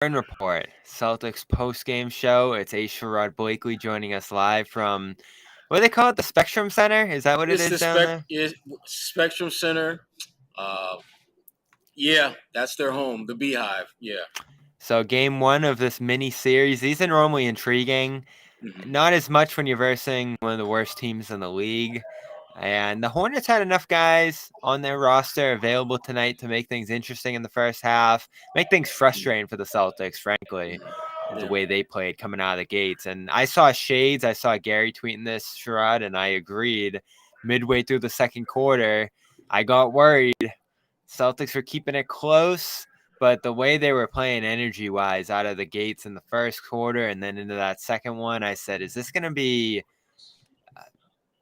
Garden Report, Celtics postgame show. It's Sherrod Blakely joining us live from, what do they call it, the Spectrum Center? Is that what it It's is the down there? Spectrum Center. Yeah, that's their home, the Beehive. Yeah. So game one of this mini series. These are normally intriguing. Mm-hmm. Not as much when you're versing one of the worst teams in the league. And the Hornets had enough guys on their roster available tonight to make things interesting in the first half, make things frustrating for the Celtics, frankly, the Yeah. way they played coming out of the gates. And I saw shades. I saw Gary tweeting this, Sherrod, and I agreed. Midway through the second quarter, I got worried. Celtics were keeping it close, but the way they were playing energy-wise out of the gates in the first quarter and then into that second one, I said, is this going to be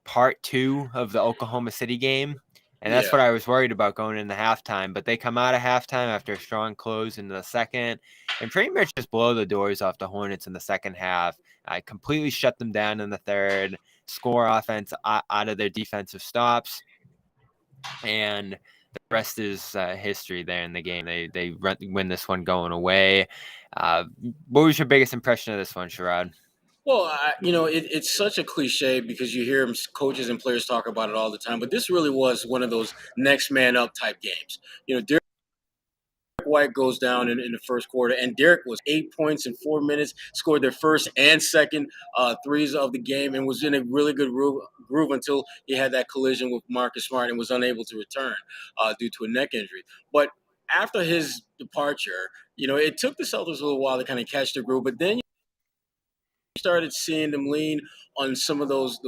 part two of the Oklahoma City game? And that's Yeah. what I was worried about going into halftime. But they come out of halftime after a strong close into the second and pretty much just blow the doors off the Hornets in the second half. I completely shut them down in the third, score offense out of their defensive stops. And the rest is history there in the game. They win this one going away. What was your biggest impression of this one, Sherrod? Well, it's such a cliche because you hear coaches and players talk about it all the time, but this really was one of those next man up type games. Derek White goes down in the first quarter, and Derek was 8 points in 4 minutes, scored their first and second threes of the game, and was in a really good groove until he had that collision with Marcus Smart and was unable to return due to a neck injury. But after his departure, it took the Celtics a little while to kind of catch the groove, but then you started seeing them lean on some of those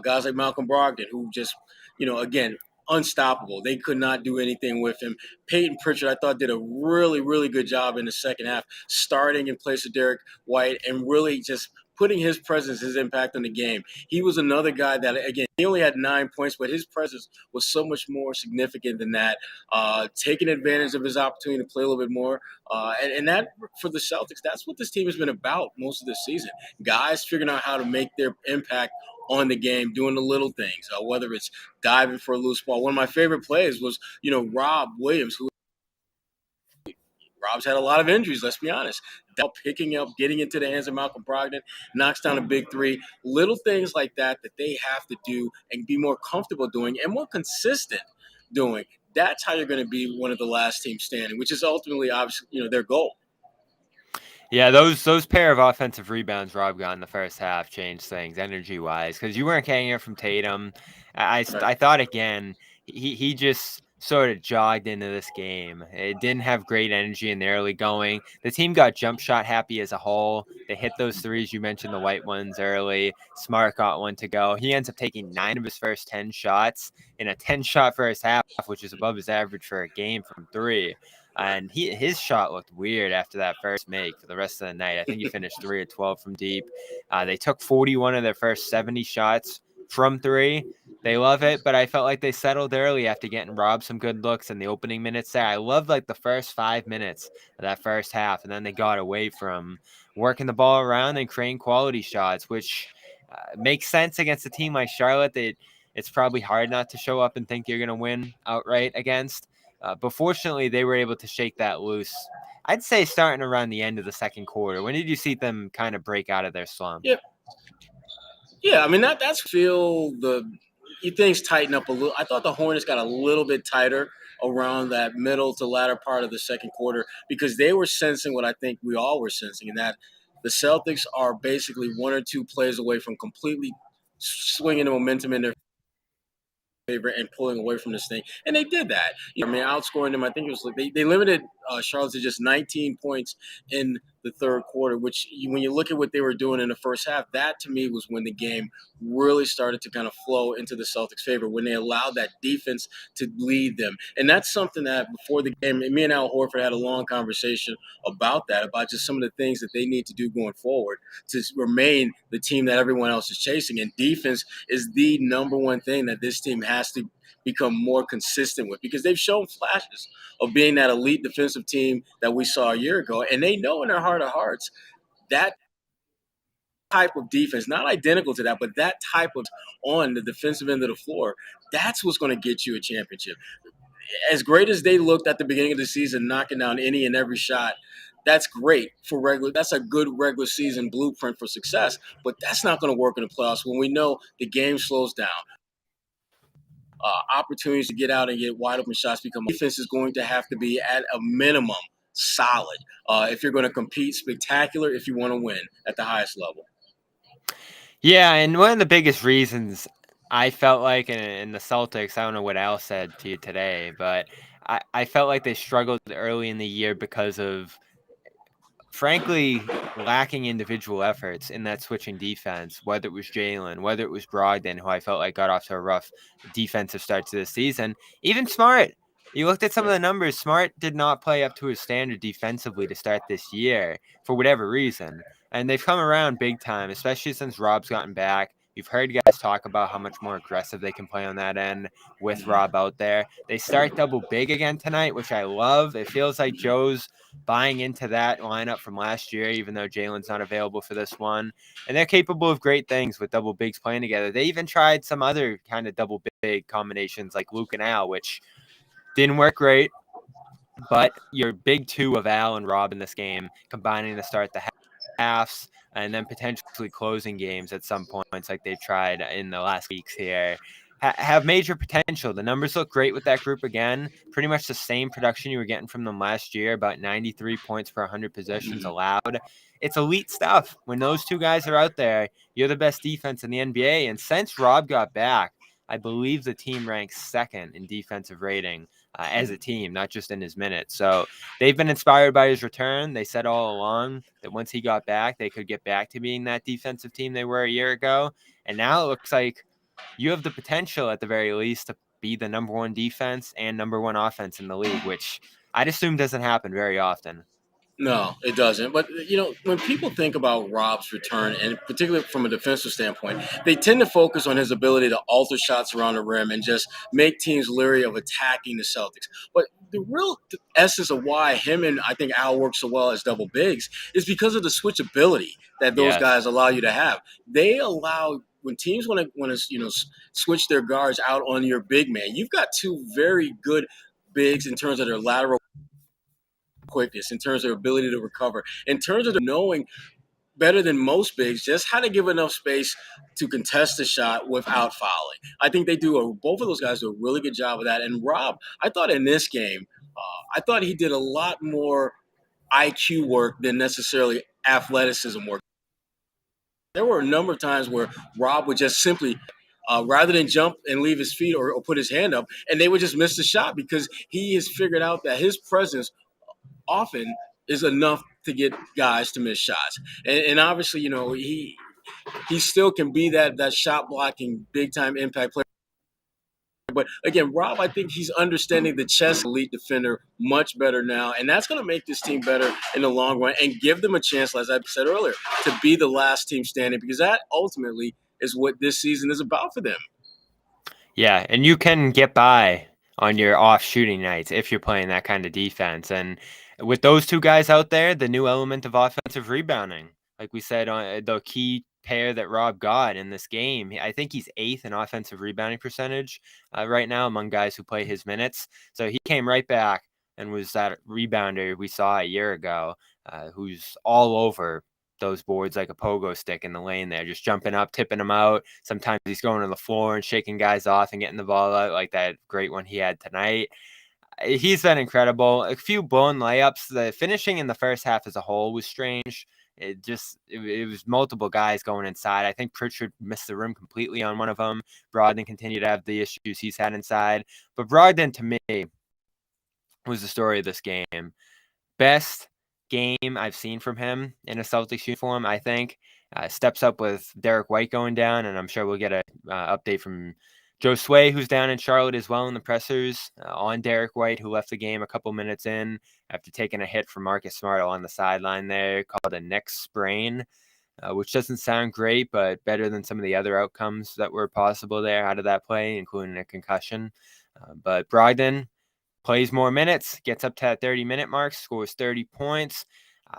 guys like Malcolm Brogdon, who just, again, unstoppable. They could not do anything with him. Peyton Pritchard, I thought, did a really, really good job in the second half, starting in place of Derek White and really just putting his presence, his impact on the game. He was another guy that, again, he only had 9 points, but his presence was so much more significant than that, taking advantage of his opportunity to play a little bit more. And that, for the Celtics, that's what this team has been about most of the season. Guys figuring out how to make their impact on the game, doing the little things, whether it's diving for a loose ball. One of my favorite plays was, Rob Williams, who Rob's had a lot of injuries, let's be honest. Picking up, getting into the hands of Malcolm Brogdon, knocks down a big three. Little things like that they have to do and be more comfortable doing and more consistent doing. That's how you're going to be one of the last teams standing, which is ultimately, obviously, their goal. Yeah, those pair of offensive rebounds Rob got in the first half changed things energy-wise because you weren't getting it from Tatum. I thought, again, he just sort of jogged into this game. It didn't have great energy in the early going. The team got jump shot happy as a whole. They hit those threes. You mentioned the white ones early. Smart got one to go. He ends up taking 9 of his first 10 shots in a 10-shot first half, which is above his average for a game from 3. And his shot looked weird after that first make for the rest of the night. I think he finished 3 of 12 from deep. They took 41 of their first 70 shots from 3. They love it, but I felt like they settled early after getting robbed some good looks in the opening minutes there. I loved like the first 5 minutes of that first half, and then they got away from working the ball around and creating quality shots, which makes sense against a team like Charlotte. It's probably hard not to show up and think you're going to win outright against. But fortunately, they were able to shake that loose. I'd say starting around the end of the second quarter. When did you see them kind of break out of their slump? Yeah. I mean, that's things tighten up a little. I thought the Hornets got a little bit tighter around that middle to latter part of the second quarter because they were sensing what I think we all were sensing, and that the Celtics are basically 1 or 2 plays away from completely swinging the momentum in their favor and pulling away from this thing. And they did that. Outscoring them, I think it was like they limited Charlotte to just 19 points in the third quarter, which when you look at what they were doing in the first half, that to me was when the game really started to kind of flow into the Celtics' favor, when they allowed that defense to lead them. And that's something that before the game, me and Al Horford had a long conversation about just some of the things that they need to do going forward to remain the team that everyone else is chasing. And defense is the number one thing that this team has to become more consistent with, because they've shown flashes of being that elite defensive team that we saw a year ago. And they know in their heart of hearts that type of defense, not identical to that, but that type of on the defensive end of the floor, that's what's going to get you a championship. As great as they looked at the beginning of the season, knocking down any and every shot, That's great for regular. That's a good regular season blueprint for success. But that's not going to work in the playoffs when we know the game slows down. Opportunities to get out and get wide open shots become. Defense is going to have to be at a minimum solid if you're going to compete spectacular. If you want to win at the highest level. Yeah, and one of the biggest reasons I felt like in the Celtics, I don't know what Al said to you today, but I felt like they struggled early in the year because of, frankly, lacking individual efforts in that switching defense, whether it was Jalen, whether it was Brogdon, who I felt like got off to a rough defensive start to the season. Even Smart. You looked at some of the numbers. Smart did not play up to his standard defensively to start this year for whatever reason. And they've come around big time, especially since Rob's gotten back. You've heard guys talk about how much more aggressive they can play on that end with Rob out there. They start double big again tonight, which I love. It feels like Joe's buying into that lineup from last year, even though Jalen's not available for this one. And they're capable of great things with double bigs playing together. They even tried some other kind of double big combinations like Luke and Al, which didn't work great. But your big two of Al and Rob in this game, combining to start the halves and then potentially closing games at some points like they've tried in the last weeks here, have major potential. The numbers look great with that group again. Pretty much the same production you were getting from them last year, about 93 points per 100 possessions allowed. It's elite stuff. When those two guys are out there, you're the best defense in the NBA. And since Rob got back, I believe the team ranks second in defensive rating as a team, not just in his minutes. So they've been inspired by his return. They said all along that once he got back, they could get back to being that defensive team they were a year ago. And now it looks like you have the potential at the very least to be the number one defense and number one offense in the league, which I'd assume doesn't happen very often. No, it doesn't. But, when people think about Rob's return, and particularly from a defensive standpoint, they tend to focus on his ability to alter shots around the rim and just make teams leery of attacking the Celtics. But the real essence of why him and I think Al work so well as double bigs is because of the switchability that those guys allow you to have. They allow when teams want to switch their guards out on your big man. You've got two very good bigs in terms of their lateral quickness, in terms of ability to recover, in terms of knowing better than most bigs just how to give enough space to contest the shot without fouling. I think both of those guys do a really good job of that. And Rob, I thought in this game, I thought he did a lot more IQ work than necessarily athleticism work. There were a number of times where Rob would just simply rather than jump and leave his feet or put his hand up, and they would just miss the shot because he has figured out that his presence often is enough to get guys to miss shots. And obviously, he still can be that shot blocking, big time impact player. But again, Rob, I think he's understanding the chess elite defender much better now. And that's going to make this team better in the long run and give them a chance, as I said earlier, to be the last team standing, because that ultimately is what this season is about for them. Yeah, and you can get by on your off shooting nights if you're playing that kind of defense. And with those two guys out there, the new element of offensive rebounding, like we said, on the key pair that Rob got in this game, I think he's 8th in offensive rebounding percentage right now among guys who play his minutes. So he came right back and was that rebounder we saw a year ago, who's all over those boards like a pogo stick in the lane there, just jumping up, tipping them out. Sometimes he's going to the floor and shaking guys off and getting the ball out, like that great one he had tonight. He's been incredible. A few blown layups. The finishing in the first half as a whole was strange. It was multiple guys going inside. I think Pritchard missed the rim completely on one of them. Brogdon continued to have the issues he's had inside. But Brogdon, to me, was the story of this game. Best game I've seen from him in a Celtics uniform, I think. Steps up with Derek White going down, and I'm sure we'll get a update from Josue, who's down in Charlotte as well in the pressers, on Derek White, who left the game a couple minutes in after taking a hit from Marcus Smart on the sideline there, called a neck sprain, which doesn't sound great, but better than some of the other outcomes that were possible there out of that play, including a concussion. But Brogdon plays more minutes, gets up to that 30-minute mark, scores 30 points,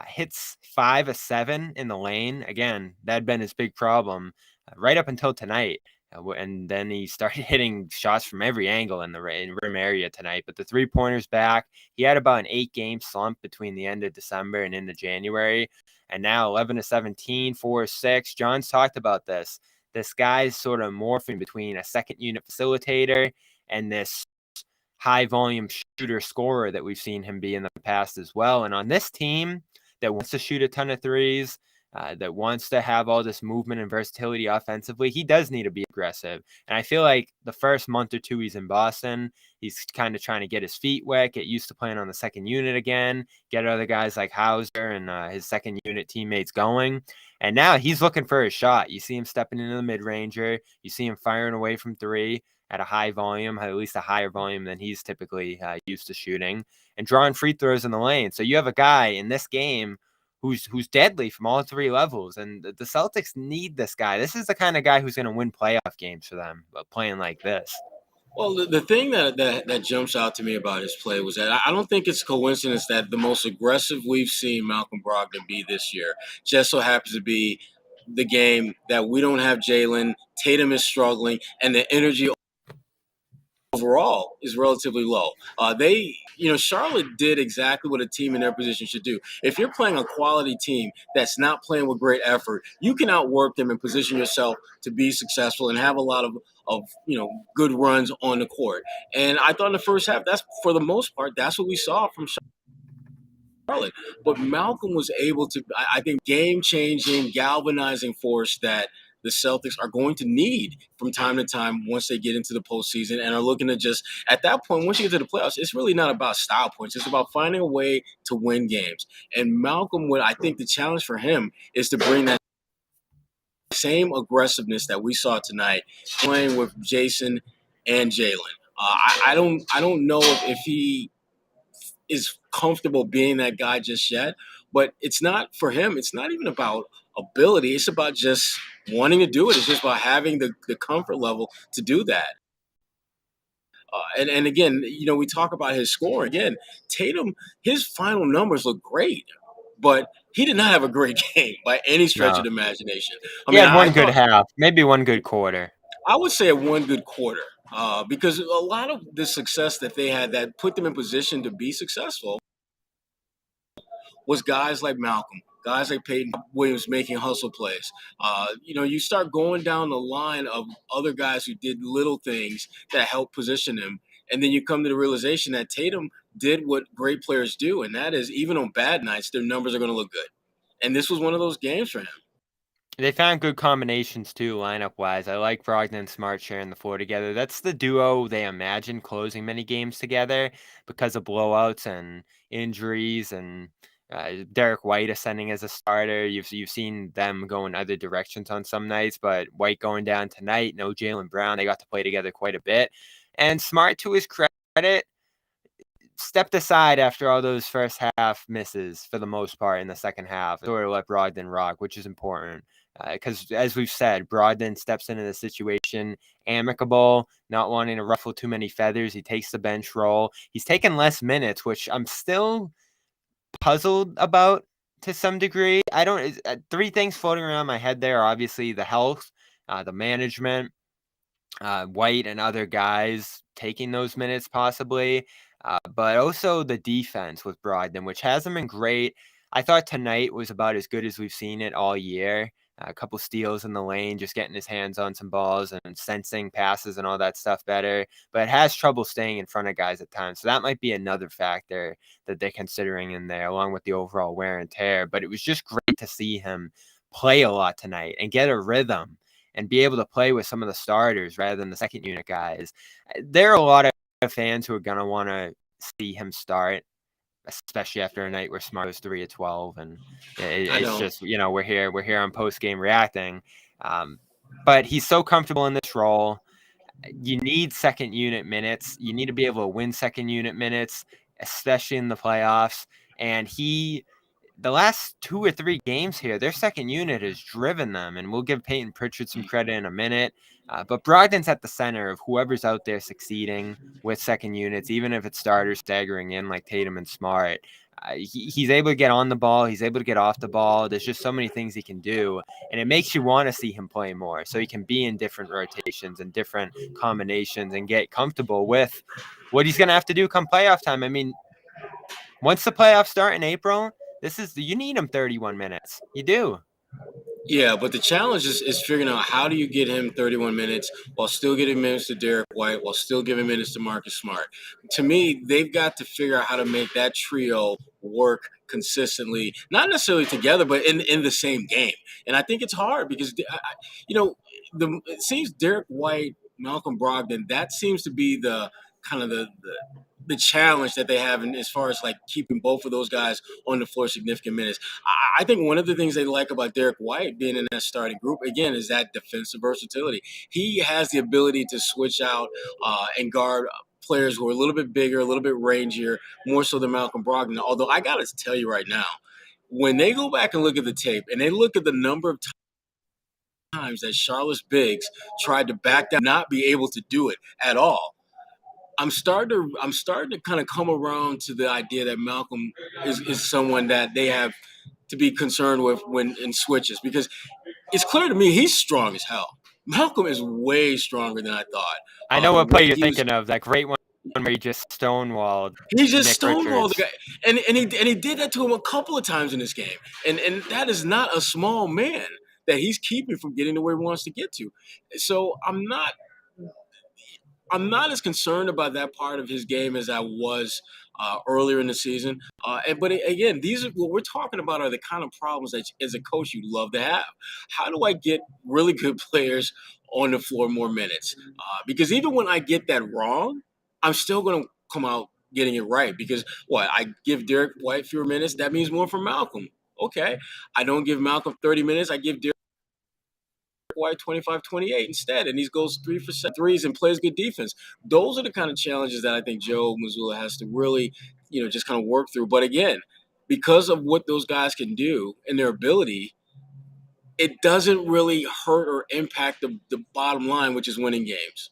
hits 5 of 7 in the lane. Again, that had been his big problem right up until tonight. And then he started hitting shots from every angle in the rim area tonight. But the three-pointers back. He had about an 8-game slump between the end of December and into January. And now 11 to 17, 4 6. John's talked about this. This guy's sort of morphing between a second unit facilitator and this high volume shooter scorer that we've seen him be in the past as well. And on this team that wants to shoot a ton of threes, that wants to have all this movement and versatility offensively, he does need to be aggressive. And I feel like the first month or two he's in Boston, he's kind of trying to get his feet wet, get used to playing on the second unit again, get other guys like Hauser and his second unit teammates going. And now he's looking for a shot. You see him stepping into the mid-ranger. You see him firing away from three at a high volume, at least a higher volume than he's typically used to shooting, and drawing free throws in the lane. So you have a guy in this game who's deadly from all three levels. And the Celtics need this guy. This is the kind of guy who's going to win playoff games for them, but playing like this. Well, the thing that jumps out to me about his play was that I don't think it's coincidence that the most aggressive we've seen Malcolm Brogdon be this year just so happens to be the game that we don't have Jalen, Tatum is struggling, and the energy overall is relatively low. Charlotte did exactly what a team in their position should do. If you're playing a quality team that's not playing with great effort, you can outwork them and position yourself to be successful and have a lot of good runs on the court. And I thought in the first half, that's for the most part, that's what we saw from Charlotte. But Malcolm was able to, I think, game-changing, galvanizing force that the Celtics are going to need from time to time once they get into the postseason and are looking to just, at that point, once you get to the playoffs, it's really not about style points. It's about finding a way to win games. And Malcolm, I think the challenge for him is to bring that same aggressiveness that we saw tonight playing with Jason and Jalen. I don't know if he is comfortable being that guy just yet, but it's not for him. It's not even about ability. It's about just wanting to do it. It's just about having the comfort level to do that. And again, we talk about his score. Again, Tatum, his final numbers look great, but he did not have a great game by any stretch of the imagination. He had one good half, maybe one good quarter. I would say one good quarter. Because a lot of the success that they had that put them in position to be successful was guys like Malcolm, guys like Peyton Williams making hustle plays. You start going down the line of other guys who did little things that helped position them. And then you come to the realization that Tatum did what great players do, and that is even on bad nights, their numbers are going to look good. And this was one of those games for him. They found good combinations, too, lineup-wise. I like Brogdon and Smart sharing the floor together. That's the duo they imagine closing many games together because of blowouts and injuries and Derek White ascending as a starter. You've seen them go in other directions on some nights, but White going down tonight, no Jaylen Brown. They got to play together quite a bit. And Smart, to his credit, stepped aside after all those first half misses for the most part in the second half. Sort of let Brogdon rock, which is important. Because as we've said, Brogdon steps into the situation amicable, not wanting to ruffle too many feathers. He takes the bench role. He's taken less minutes, which I'm still puzzled about to some degree. Three things floating around my head there. Obviously, the health, the management, White and other guys taking those minutes possibly, but also the defense with Brogdon, which hasn't been great. I thought tonight was about as good as we've seen it all year. A couple steals in the lane, just getting his hands on some balls and sensing passes and all that stuff better. But it has trouble staying in front of guys at times. So that might be another factor that they're considering in there, along with the overall wear and tear. But it was just great to see him play a lot tonight and get a rhythm and be able to play with some of the starters rather than the second unit guys. There are a lot of fans who are going to want to see him start, especially after a night where Smart was 3 of 12, and it's just, we're here on post game reacting. But he's so comfortable in this role. You need second unit minutes. You need to be able to win second unit minutes, especially in the playoffs. And the last 2 or 3 games here, their second unit has driven them, and we'll give Peyton Pritchard some credit in a minute. But Brogdon's at the center of whoever's out there succeeding with second units, even if it's starters staggering in like Tatum and Smart. He's able to get on the ball. He's able to get off the ball. There's just so many things he can do, and it makes you want to see him play more so he can be in different rotations and different combinations and get comfortable with what he's going to have to do come playoff time. I mean, once the playoffs start in April, you need him 31 minutes. You do. Yeah, but the challenge is figuring out how do you get him 31 minutes while still getting minutes to Derek White, while still giving minutes to Marcus Smart. To me, they've got to figure out how to make that trio work consistently, not necessarily together, but in the same game. And I think it's hard because, it seems Derek White, Malcolm Brogdon, that seems to be the kind of the challenge that they have in, as far as like keeping both of those guys on the floor significant minutes. I think one of the things they like about Derek White being in that starting group, again, is that defensive versatility. He has the ability to switch out and guard players who are a little bit bigger, a little bit rangier, more so than Malcolm Brogdon. Although I got to tell you right now, when they go back and look at the tape and they look at the number of times that Charlotte's bigs tried to back down, not be able to do it at all, I'm starting to kind of come around to the idea that Malcolm is someone that they have to be concerned with when in switches, because it's clear to me he's strong as hell. Malcolm is way stronger than I thought. I know what play you're thinking of. That great one where he just stonewalled. He just stonewalled the guy, and he did that to him a couple of times in this game, and that is not a small man that he's keeping from getting to where he wants to get to. So I'm not as concerned about that part of his game as I was earlier in the season. But again, these are what we're talking about are the kind of problems that as a coach you love to have. How do I get really good players on the floor more minutes? Because even when I get that wrong, I'm still going to come out getting it right. Because I give Derek White fewer minutes, that means more for Malcolm. Okay. I don't give Malcolm 30 minutes, I give Derek White 25-28 instead, and he goes 3 for 7 threes and plays good defense. Those are the kind of challenges that I think Joe Mazzulla has to really, just kind of work through. But again, because of what those guys can do and their ability, it doesn't really hurt or impact the bottom line, which is winning games.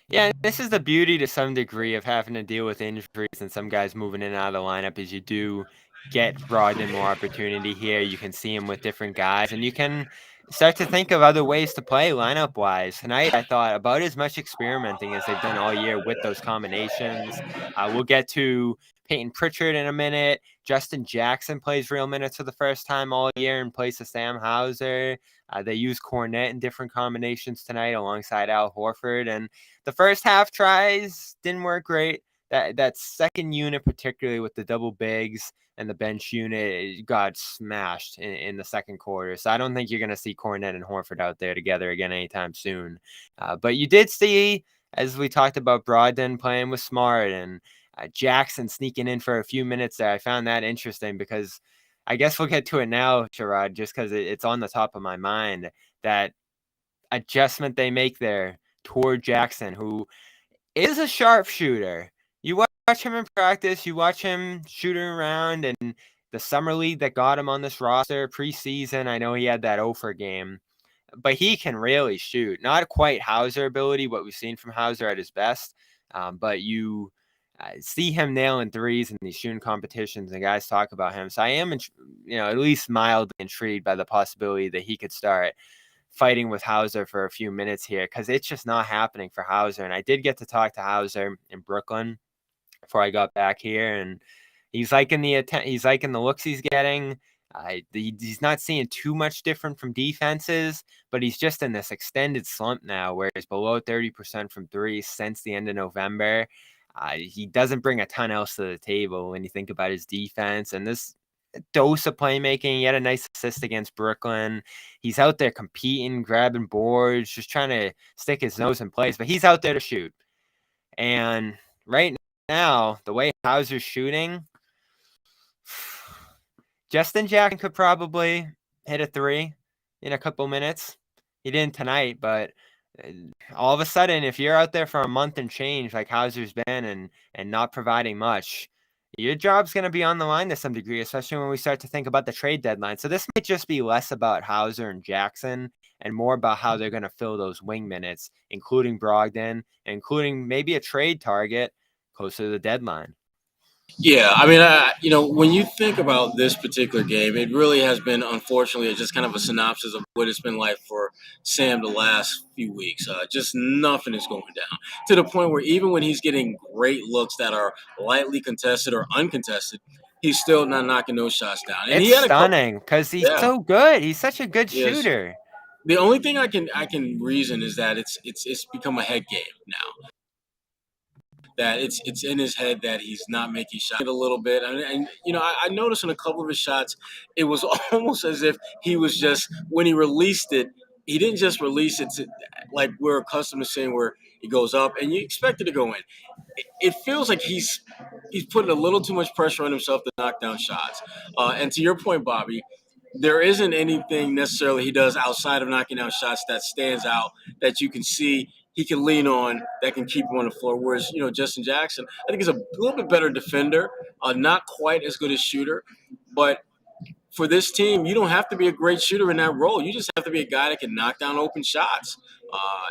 Yeah, this is the beauty to some degree of having to deal with injuries and some guys moving in and out of the lineup is you do get Brogdon more opportunity here. You can see him with different guys, and you can start to think of other ways to play lineup-wise. Tonight, I thought about as much experimenting as they've done all year with those combinations. We'll get to Peyton Pritchard in a minute. Justin Jackson plays real minutes for the first time all year in place of Sam Hauser. They use Cornet in different combinations tonight alongside Al Horford. And the first half tries didn't work great. That second unit, particularly with the double bigs and the bench unit, got smashed in the second quarter. So I don't think you're going to see Cornet and Horford out there together again anytime soon. But you did see, as we talked about, Brogdon playing with Smart and Jackson sneaking in for a few minutes there. I found that interesting because I guess we'll get to it now, Sherrod, just because it's on the top of my mind, that adjustment they make there toward Jackson, who is a sharpshooter. You watch him in practice, you watch him shooting around, and the summer league that got him on this roster preseason, I know he had that Ofer game, but he can really shoot. Not quite Hauser ability, what we've seen from Hauser at his best, but you see him nailing threes in these shooting competitions, and guys talk about him. So I am, at least mildly intrigued by the possibility that he could start fighting with Hauser for a few minutes here, because it's just not happening for Hauser. And I did get to talk to Hauser in Brooklyn before I got back here, and he's liking the looks he's getting. He's not seeing too much different from defenses, but he's just in this extended slump now where he's below 30% from three since the end of November. He doesn't bring a ton else to the table when you think about his defense and this dose of playmaking. He had a nice assist against Brooklyn. He's out there competing, grabbing boards, just trying to stick his nose in place, but he's out there to shoot. And right now, the way Hauser's shooting, Justin Jackson could probably hit a three in a couple minutes. He didn't tonight, but all of a sudden, if you're out there for a month and change like Hauser's been and not providing much, your job's going to be on the line to some degree, especially when we start to think about the trade deadline. So this might just be less about Hauser and Jackson and more about how they're going to fill those wing minutes, including Brogdon, including maybe a trade target closer to the deadline. Yeah, I mean, when you think about this particular game, it really has been, unfortunately, just kind of a synopsis of what it's been like for Sam the last few weeks. Just nothing is going down to the point where even when he's getting great looks that are lightly contested or uncontested, he's still not knocking those shots down. And It's he had a couple. stunning because he's Yeah, so good. He's such a good yes. shooter. The only thing I can reason is that it's become a head game now. That it's in his head that he's not making shots a little bit, and I noticed in a couple of his shots, it was almost as if he was just when he released it, he didn't just release it to, like we're accustomed to seeing where he goes up and you expect it to go in. It feels like he's putting a little too much pressure on himself to knock down shots. And to your point, Bobby, there isn't anything necessarily he does outside of knocking down shots that stands out that you can see he can lean on that can keep him on the floor. Whereas, Justin Jackson, I think, is a little bit better defender, not quite as good a shooter. But for this team, you don't have to be a great shooter in that role. You just have to be a guy that can knock down open shots.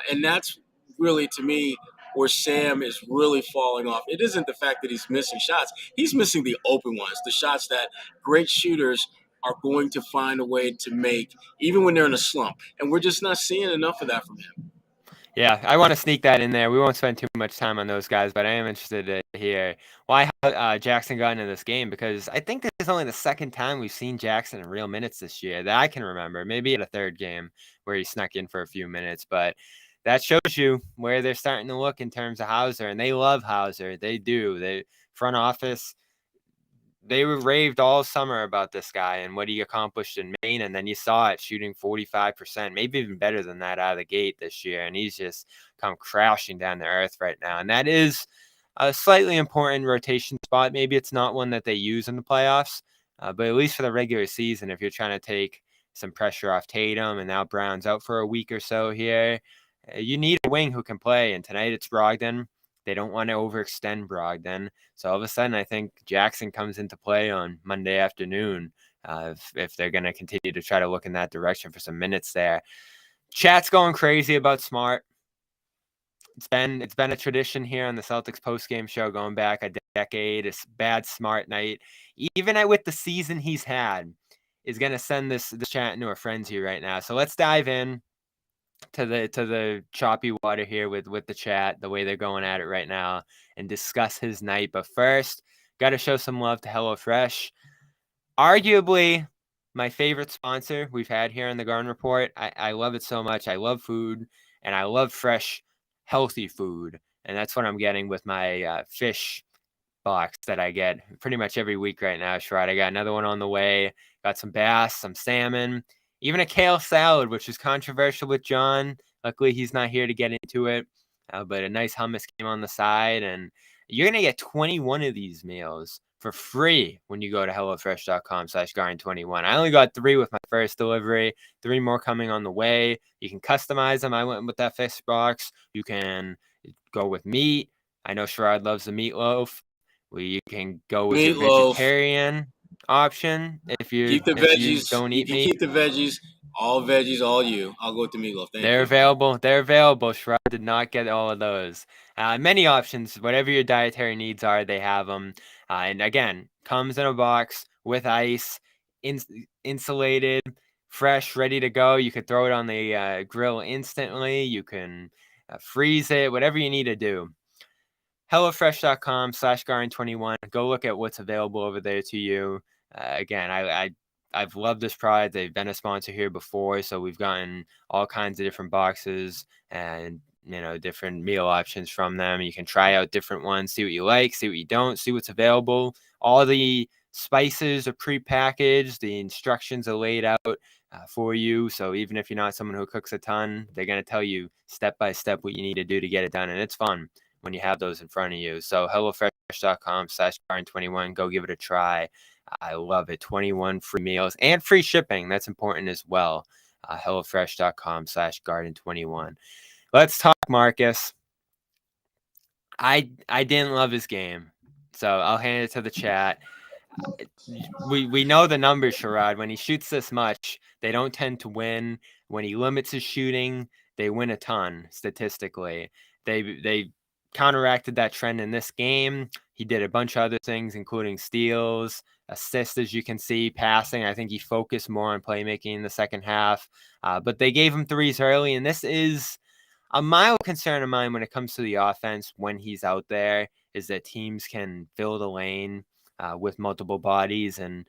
And that's really, to me, where Sam is really falling off. It isn't the fact that he's missing shots. He's missing the open ones, the shots that great shooters are going to find a way to make, even when they're in a slump. And we're just not seeing enough of that from him. Yeah, I want to sneak that in there. We won't spend too much time on those guys, but I am interested to hear why Jackson got into this game, because I think this is only the second time we've seen Jackson in real minutes this year that I can remember. Maybe at a third game where he snuck in for a few minutes, but that shows you where they're starting to look in terms of Hauser, and they love Hauser. They do. They front office. They were raved all summer about this guy and what he accomplished in Maine, and then you saw it shooting 45%, maybe even better than that out of the gate this year, and he's just come crashing down to earth right now, and that is a slightly important rotation spot. Maybe it's not one that they use in the playoffs, but at least for the regular season, if you're trying to take some pressure off Tatum, and now Brown's out for a week or so here, you need a wing who can play, and tonight it's Brogdon. They don't want to overextend Brogdon. So all of a sudden, I think Jackson comes into play on Monday afternoon if they're going to continue to try to look in that direction for some minutes there. Chat's going crazy about Smart. It's been a tradition here on the Celtics postgame show going back a decade. It's bad Smart night. Even with the season he's had, is going to send this chat into a frenzy right now. So let's dive in to the choppy water here with the chat, the way they're going at it right now, and discuss his night. But first, got to show some love to HelloFresh. Arguably my favorite sponsor we've had here on the Garden Report. I love it so much. I love food, and I love fresh, healthy food. And that's what I'm getting with my fish box that I get pretty much every week right now, Sherrod. I got another one on the way. Got some bass, some salmon, even a kale salad, which is controversial with John. Luckily, he's not here to get into it. But a nice hummus came on the side, and you're going to get 21 of these meals for free when you go to HelloFresh.com/Garden21. I only got 3 with my first delivery, 3 more coming on the way. You can customize them. I went with that fish box. You can go with meat. I know Sherrod loves the meatloaf. You can go with your vegetarian option if you don't eat meat. Keep the veggies, all veggies, all you. I'll go with the meatloaf. They're available. They're available. Sherrod did not get all of those. Many options. Whatever your dietary needs are, they have them. And again, comes in a box with ice, insulated, fresh, ready to go. You could throw it on the grill instantly. You can freeze it, whatever you need to do. HelloFresh.com/Garden21. Go look at what's available over there to you. Again, I've loved this product. They've been a sponsor here before, so we've gotten all kinds of different boxes and different meal options from them. You can try out different ones, see what you like, see what you don't, see what's available. All the spices are prepackaged. The instructions are laid out for you. So even if you're not someone who cooks a ton, they're going to tell you step by step what you need to do to get it done, and it's fun when you have those in front of you. So HelloFresh.com/Garden21. Go give it a try. I love it. 21 free meals and free shipping. That's important as well. HelloFresh.com/Garden21. Let's talk Marcus. I didn't love his game, so I'll hand it to the chat. We know the numbers, Sherrod. When he shoots this much, they don't tend to win. When he limits his shooting, they win a ton statistically. They counteracted that trend in this game. He did a bunch of other things, including steals, assists, as you can see, passing. I think he focused more on playmaking in the second half. But they gave him threes early, and this is a mild concern of mine when it comes to the offense when he's out there, is that teams can fill the lane with multiple bodies and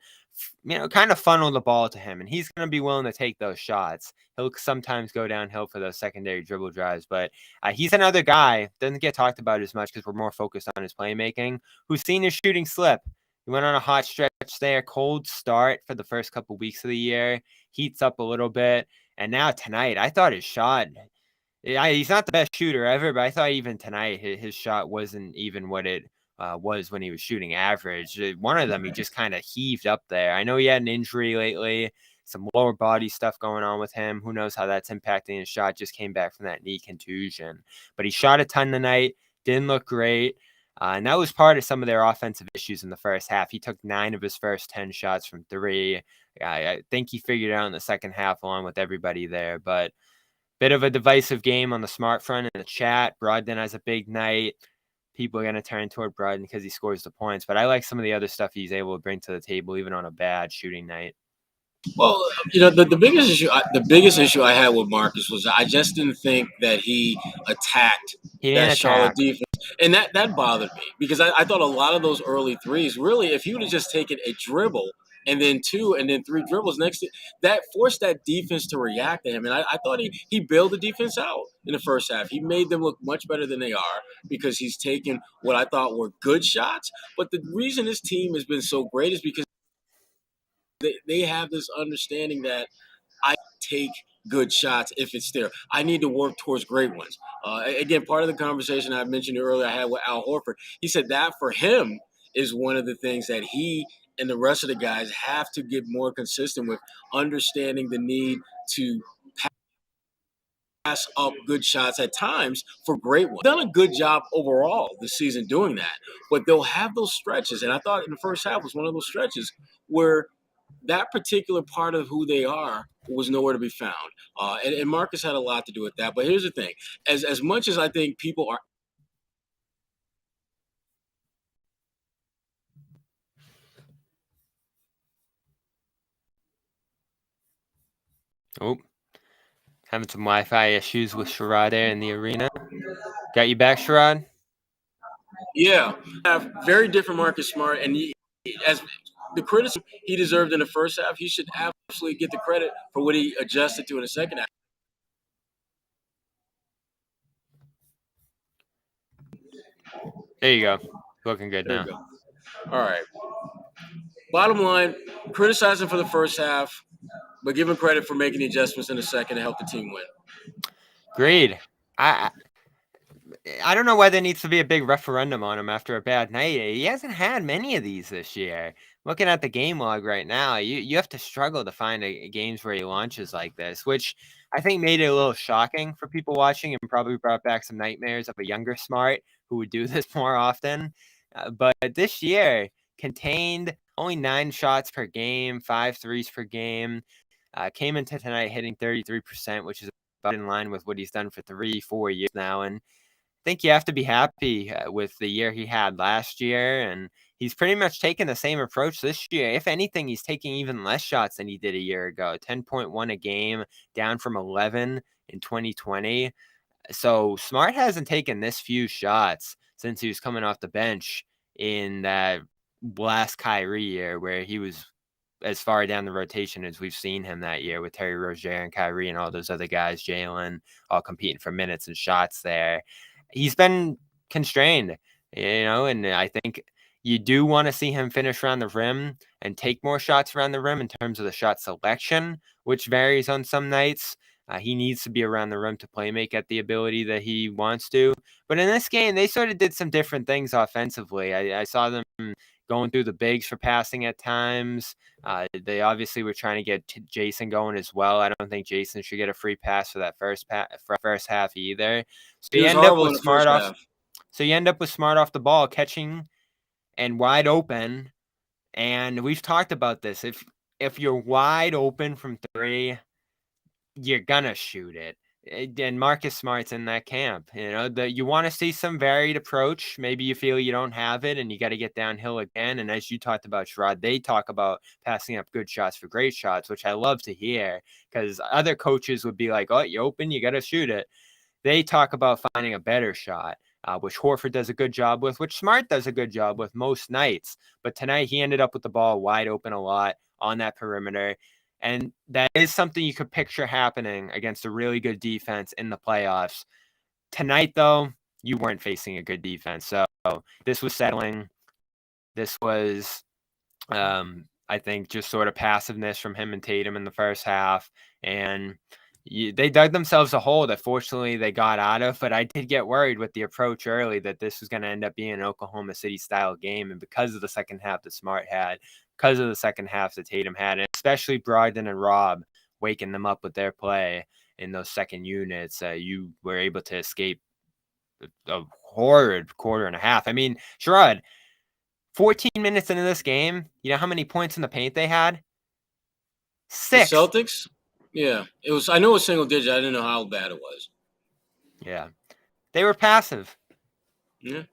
kind of funnel the ball to him, and he's going to be willing to take those shots. He'll sometimes go downhill for those secondary dribble drives, but he's another guy, doesn't get talked about as much because we're more focused on his playmaking, who's seen his shooting slip. He went on a hot stretch there, cold start for the first couple weeks of the year, heats up a little bit, and now tonight, I thought his shot, he's not the best shooter ever, but I thought even tonight his shot wasn't even what it was when he was shooting average. One of them, he just kind of heaved up there. I know he had an injury lately, some lower body stuff going on with him. Who knows how that's impacting his shot? Just came back from that knee contusion. But he shot a ton tonight, didn't look great. And that was part of some of their offensive issues in the first half. He took 9 of his first 10 shots from 3. I think he figured it out in the second half along with everybody there. But bit of a divisive game on the Smart front in the chat. Brogdon has a big night. People are going to turn toward Brogdon because he scores the points. But I like some of the other stuff he's able to bring to the table, even on a bad shooting night. Well, the biggest issue I had with Marcus was I just didn't think that he attacked that Charlotte defense, and that bothered me because I thought a lot of those early threes, really, if he would have just taken a dribble and then 2 and then 3 dribbles next, that forced that defense to react to him, and I thought he bailed the defense out in the first half. He made them look much better than they are because he's taken what I thought were good shots. But the reason this team has been so great is because they have this understanding that I take good shots if it's there. I need to work towards great ones. Again, part of the conversation I mentioned earlier I had with Al Horford, he said that for him is one of the things that he and the rest of the guys have to get more consistent with, understanding the need to pass up good shots at times for great ones. Done a good job overall this season doing that, but they'll have those stretches, and I thought in the first half was one of those stretches where that particular part of who they are was nowhere to be found. And Marcus had a lot to do with that. But here's the thing. As much as I think people are having some Wi-Fi issues with Sherrod there in the arena. Got you back, Sherrod? Yeah. Have very different Marcus Smart, and as the criticism he deserved in the first half, he should absolutely get the credit for what he adjusted to in the second half. There you go. Looking good now. All right. Bottom line, criticize him for the first half, but give him credit for making the adjustments in the second to help the team win. Agreed. I don't know why there needs to be a big referendum on him after a bad night. He hasn't had many of these this year. Looking at the game log right now, you have to struggle to find games where he launches like this, which I think made it a little shocking for people watching and probably brought back some nightmares of a younger Smart who would do this more often. But this year, contained only 9 shots per game, 5 threes per game. Came into tonight hitting 33%, which is about in line with what he's done for 3-4 years now. And I think you have to be happy with the year he had last year, and he's pretty much taken the same approach this year. If anything, he's taking even less shots than he did a year ago. 10.1 a game, down from 11 in 2020. So Smart hasn't taken this few shots since he was coming off the bench in that last Kyrie year, where he was as far down the rotation as we've seen him that year with Terry Rozier and Kyrie and all those other guys, Jalen, all competing for minutes and shots there. He's been constrained, and I think you do want to see him finish around the rim and take more shots around the rim in terms of the shot selection, which varies on some nights. He needs to be around the rim to play make at the ability that he wants to. But in this game, they sort of did some different things offensively. I saw them going through the bigs for passing at times. They obviously were trying to get Jason going as well. I don't think Jason should get a free pass for that first half either. So you end up with Smart off. So you end up with Smart off the ball, catching and wide open. And we've talked about this. If you're wide open from 3, you're gonna shoot it. And Marcus Smart's in that camp. You want to see some varied approach. Maybe you feel you don't have it and you got to get downhill again. And as you talked about, Sherrod, they talk about passing up good shots for great shots, which I love to hear, because other coaches would be like, oh, you open, you got to shoot it. They talk about finding a better shot, which Horford does a good job with, which Smart does a good job with most nights. But tonight he ended up with the ball wide open a lot on that perimeter. And that is something you could picture happening against a really good defense in the playoffs. Tonight, though, you weren't facing a good defense. So this was settling. This was, I think, just sort of passiveness from him and Tatum in the first half. And they dug themselves a hole that fortunately they got out of. But I did get worried with the approach early that this was going to end up being an Oklahoma City style game. And because of the second half that Smart had, because of the second half that Tatum had, and especially Brogdon and Rob waking them up with their play in those second units, you were able to escape a horrid quarter and a half. I mean, Sherrod, 14 minutes into this game, you know how many points in the paint they had? 6. The Celtics? Yeah. It was. I know it was single digit. I didn't know how bad it was. Yeah. They were passive. Yeah.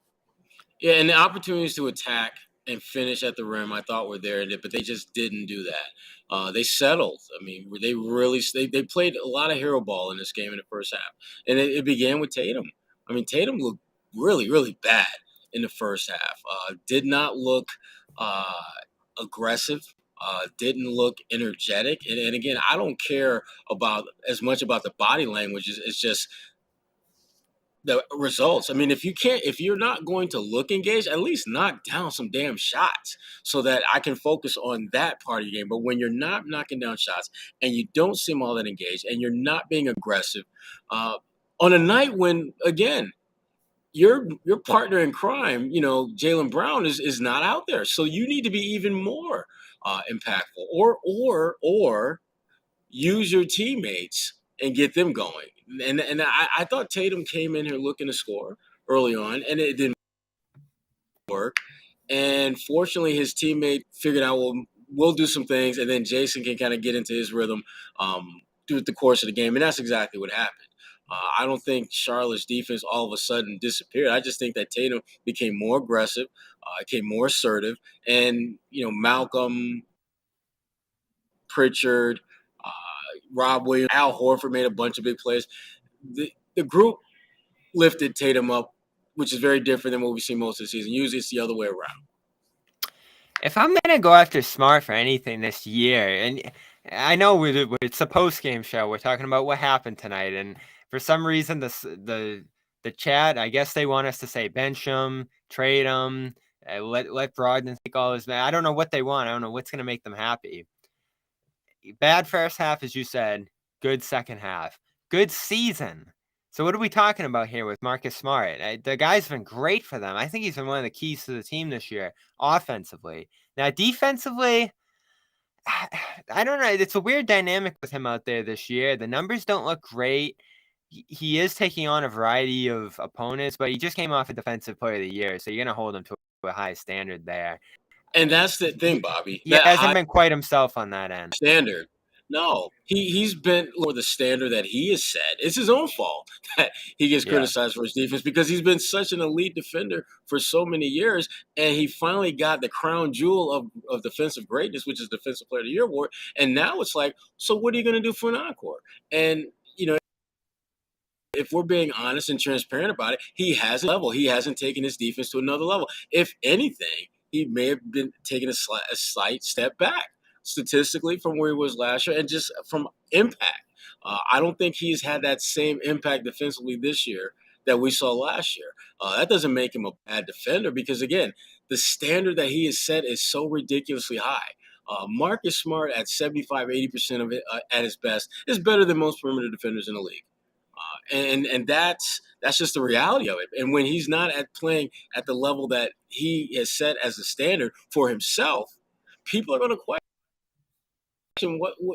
Yeah, and the opportunities to attack and finish at the rim, I thought were there, but they just didn't do that. They settled. I mean, they played a lot of hero ball in this game in the first half, and it began with Tatum. I mean, Tatum looked really, really bad in the first half. Did not look aggressive. Didn't look energetic, and again, I don't care about as much about the body language. It's just the results. I mean, if you're not going to look engaged, at least knock down some damn shots so that I can focus on that part of your game. But when you're not knocking down shots and you don't seem all that engaged and you're not being aggressive, on a night when, again, your partner in crime, Jaylen Brown is not out there, so you need to be even more impactful, or use your teammates and get them going. And I thought Tatum came in here looking to score early on, and it didn't work. And fortunately, his teammate figured out, well, we'll do some things, and then Jason can kind of get into his rhythm through the course of the game, and that's exactly what happened. I don't think Charlotte's defense all of a sudden disappeared. I just think that Tatum became more aggressive, became more assertive, and Malcolm, Pritchard, Rob Williams, Al Horford made a bunch of big plays. The group lifted Tatum up, which is very different than what we've seen most of the season. Usually it's the other way around. If I'm going to go after Smart for anything this year, and I know it's a post-game show, we're talking about what happened tonight, and for some reason the chat, I guess they want us to say bench him, trade him, let Brogdon take all his. I don't know what they want. I don't know what's going to make them happy. Bad first half, as you said. Good second half. Good season. So what are we talking about here with Marcus Smart? The guy's been great for them. I think he's been one of the keys to the team this year, offensively. Now, defensively, I don't know. It's a weird dynamic with him out there this year. The numbers don't look great. He is taking on a variety of opponents, but he just came off a Defensive Player of the Year, so you're going to hold him to a high standard there. And that's the thing, Bobby. He hasn't been quite himself on that end. Standard. No, he's been for the standard that he has set. It's his own fault that he gets criticized for his defense, because he's been such an elite defender for so many years, and he finally got the crown jewel of defensive greatness, which is Defensive Player of the Year award. And now it's like, so what are you going to do for an encore? And if we're being honest and transparent about it, he hasn't taken his defense to another level. If anything, he may have been taking a slight step back statistically from where he was last year, and just from impact. I don't think he's had that same impact defensively this year that we saw last year. That doesn't make him a bad defender, because, again, the standard that he has set is so ridiculously high. Marcus Smart at 75-80% of it at his best is better than most perimeter defenders in the league. And that's just the reality of it. And when he's not playing at the level that he has set as a standard for himself, people are going to question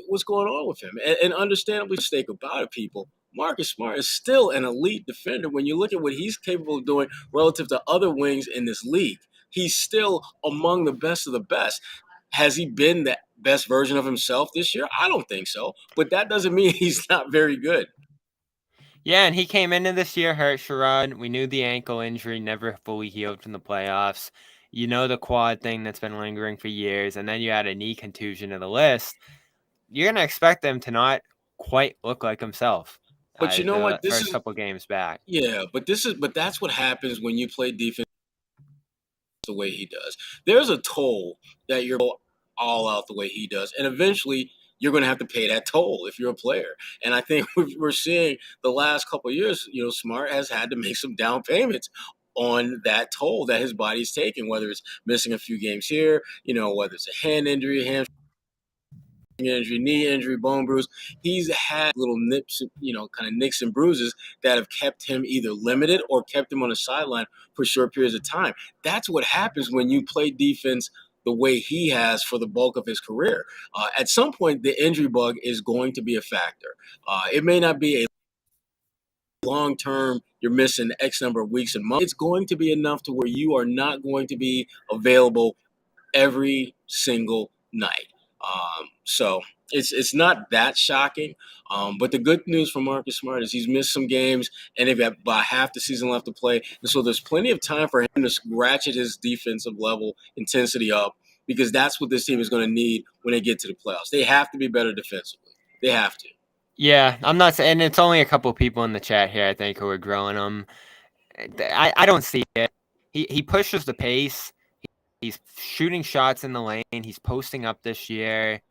what's going on with him. And understandably, mistake about it, people. Marcus Smart is still an elite defender. When you look at what he's capable of doing relative to other wings in this league, he's still among the best of the best. Has he been the best version of himself this year? I don't think so. But that doesn't mean he's not very good. Yeah, and he came into this year hurt, Sherrod. We knew the ankle injury never fully healed from the playoffs. You know the quad thing that's been lingering for years, and then you add a knee contusion to the list. You're going to expect him to not quite look like himself But you know the what? This first is couple games back. yeah, but that's what happens when you play defense the way he does. There's a toll that you're all out the way he does, and eventually you're going to have to pay that toll if you're a player. And I think we're seeing the last couple of years, Smart has had to make some down payments on that toll that his body's taking, whether it's missing a few games here, whether it's a hand injury, hamstring injury, knee injury, bone bruise. He's had little nips, kind of nicks and bruises that have kept him either limited or kept him on the sideline for short periods of time. That's what happens when you play defense the way he has for the bulk of his career. At some point, the injury bug is going to be a factor. It may not be a long term, you're missing X number of weeks and months. It's going to be enough to where you are not going to be available every single night. So it's not that shocking. But the good news for Marcus Smart is he's missed some games, and they've got about half the season left to play. And so there's plenty of time for him to ratchet his defensive level intensity up, because that's what this team is going to need when they get to the playoffs. They have to be better defensively. They have to. Yeah, I'm not saying it's only a couple people in the chat here, I think, who are growing him. I don't see it. He pushes the pace. He's shooting shots in the lane. He's posting up this year.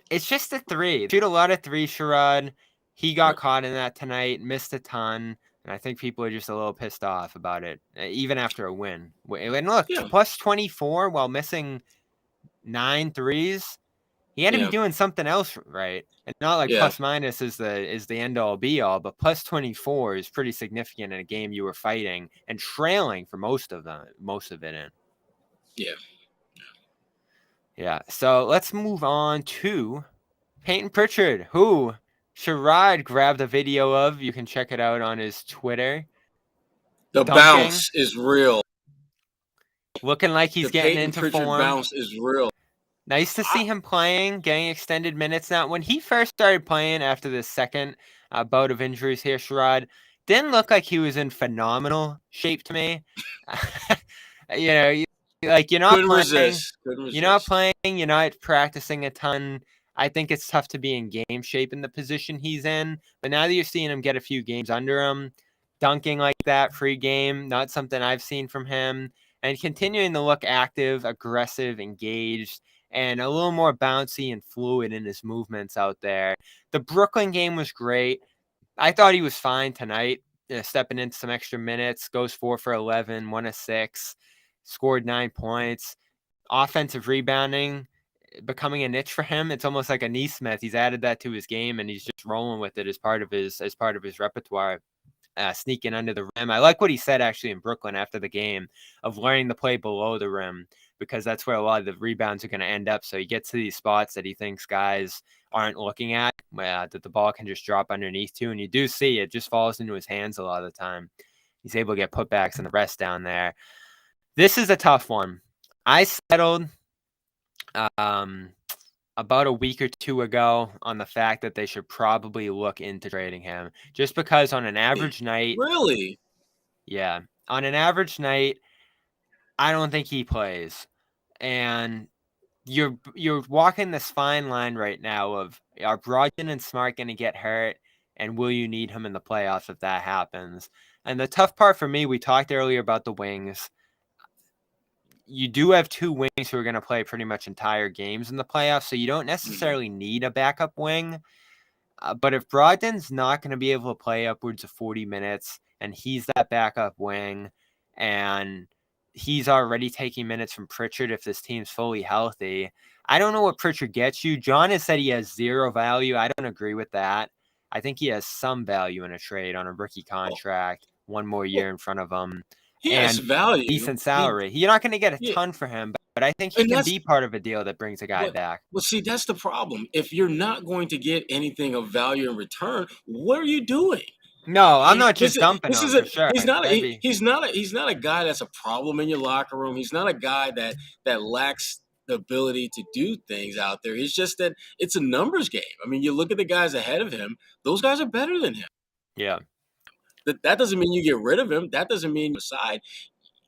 It's just a three. Shoot a lot of threes, Sherrod. He got caught in that tonight, missed a ton, and I think people are just a little pissed off about it, even after a win. And look, plus 24 while missing 9 threes. He had to be doing something else right. And not like plus minus is the end all be all, but plus 24 is pretty significant in a game you were fighting and trailing for most of it in. Yeah. Yeah. So let's move on to Peyton Pritchard, who Sherrod grabbed a video of. You can check it out on his Twitter. The bounce is real. Looking like he's getting Peyton into Pritchard form. Bounce is real. Nice to see him playing, getting extended minutes now. When he first started playing after the second bout of injuries here, Sherrod, didn't look like he was in phenomenal shape to me. You're not playing. You're not playing. You're not practicing a ton. I think it's tough to be in game shape in the position he's in. But now that you're seeing him get a few games under him, dunking like that, free game, not something I've seen from him, and continuing to look active, aggressive, engaged, and a little more bouncy and fluid in his movements out there. The Brooklyn game was great. I thought he was fine tonight, stepping into some extra minutes, goes 4 for 11, 1 of 6, scored 9 points. Offensive rebounding becoming a niche for him. It's almost like a Neesmith. He's added that to his game, and he's just rolling with it as part of his repertoire. Sneaking under the rim. I like what he said actually in Brooklyn after the game of learning to play below the rim, because that's where a lot of the rebounds are going to end up. So he gets to these spots that he thinks guys aren't looking at, that the ball can just drop underneath to. And you do see it just falls into his hands a lot of the time. He's able to get putbacks and the rest down there. This is a tough one. I settled about a week or two ago on the fact that they should probably look into trading him, just because on an average night. Really? Yeah. On an average night, I don't think he plays. And you're walking this fine line right now of, are Brogdon and Smart going to get hurt, and will you need him in the playoffs if that happens? And the tough part for me, we talked earlier about the wings. You do have 2 wings who are going to play pretty much entire games in the playoffs, so you don't necessarily need a backup wing. But if Brogdon's not going to be able to play upwards of 40 minutes, and he's that backup wing, and he's already taking minutes from Pritchard if this team's fully healthy, I don't know what Pritchard gets you. John has said he has 0 value. I don't agree with that. I think he has some value in a trade on a rookie contract, 1 more year in front of him. He has value. Decent salary. You're not going to get a ton for him, but I think he can be part of a deal that brings a guy back. Well, see, that's the problem. If you're not going to get anything of value in return, what are you doing? No, I'm not just dumping him for sure. He's not a guy that's a problem in your locker room. He's not a guy that lacks the ability to do things out there. It's just that it's a numbers game. I mean, you look at the guys ahead of him; those guys are better than him. Yeah. That doesn't mean you get rid of him. That doesn't mean you aside.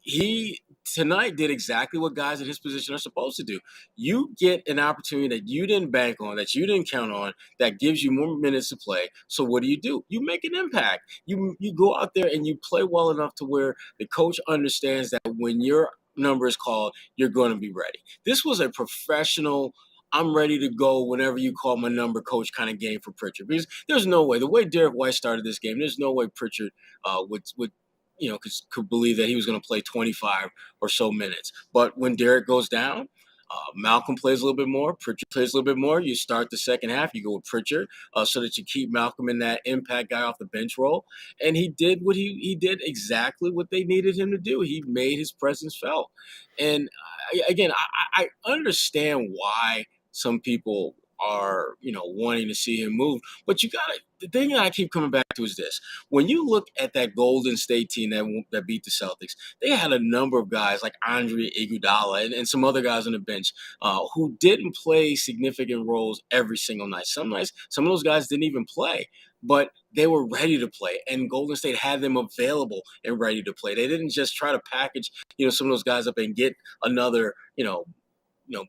He tonight did exactly what guys in his position are supposed to do. You get an opportunity that you didn't bank on, that you didn't count on, that gives you more minutes to play. So what do? You make an impact. You go out there and you play well enough to where the coach understands that when your number is called, you're going to be ready. This was a professional, I'm ready to go whenever you call my number, coach, kind of game for Pritchard. Because there's no way, the way Derek White started this game, there's no way Pritchard would could believe that he was going to play 25 or so minutes. But when Derek goes down, Malcolm plays a little bit more. Pritchard plays a little bit more. You start the second half. You go with Pritchard so that you keep Malcolm in that impact guy off the bench role. And he did he did exactly what they needed him to do. He made his presence felt. And I understand why some people are wanting to see him move, but the thing that I keep coming back to is this: when you look at that Golden State team that beat the Celtics, they had a number of guys like Andre Iguodala and some other guys on the bench who didn't play significant roles every single night. Some nights, some of those guys didn't even play, but they were ready to play, and Golden State had them available and ready to play. They didn't just try to package some of those guys up and get another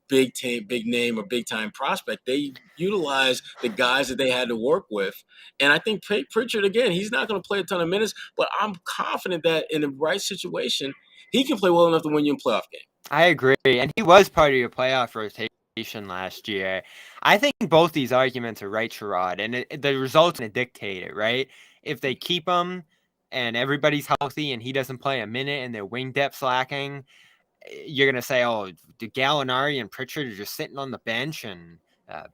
big name or big time prospect. They utilized the guys that they had to work with. And I think Pritchard, again, he's not going to play a ton of minutes, but I'm confident that in the right situation, he can play well enough to win you a playoff game. I agree. And he was part of your playoff rotation last year. I think both these arguments are right, Sherrod, and the results going to dictate it, right? If they keep him and everybody's healthy and he doesn't play a minute and their wing depth's lacking, you're going to say, oh, the Gallinari and Pritchard are just sitting on the bench, and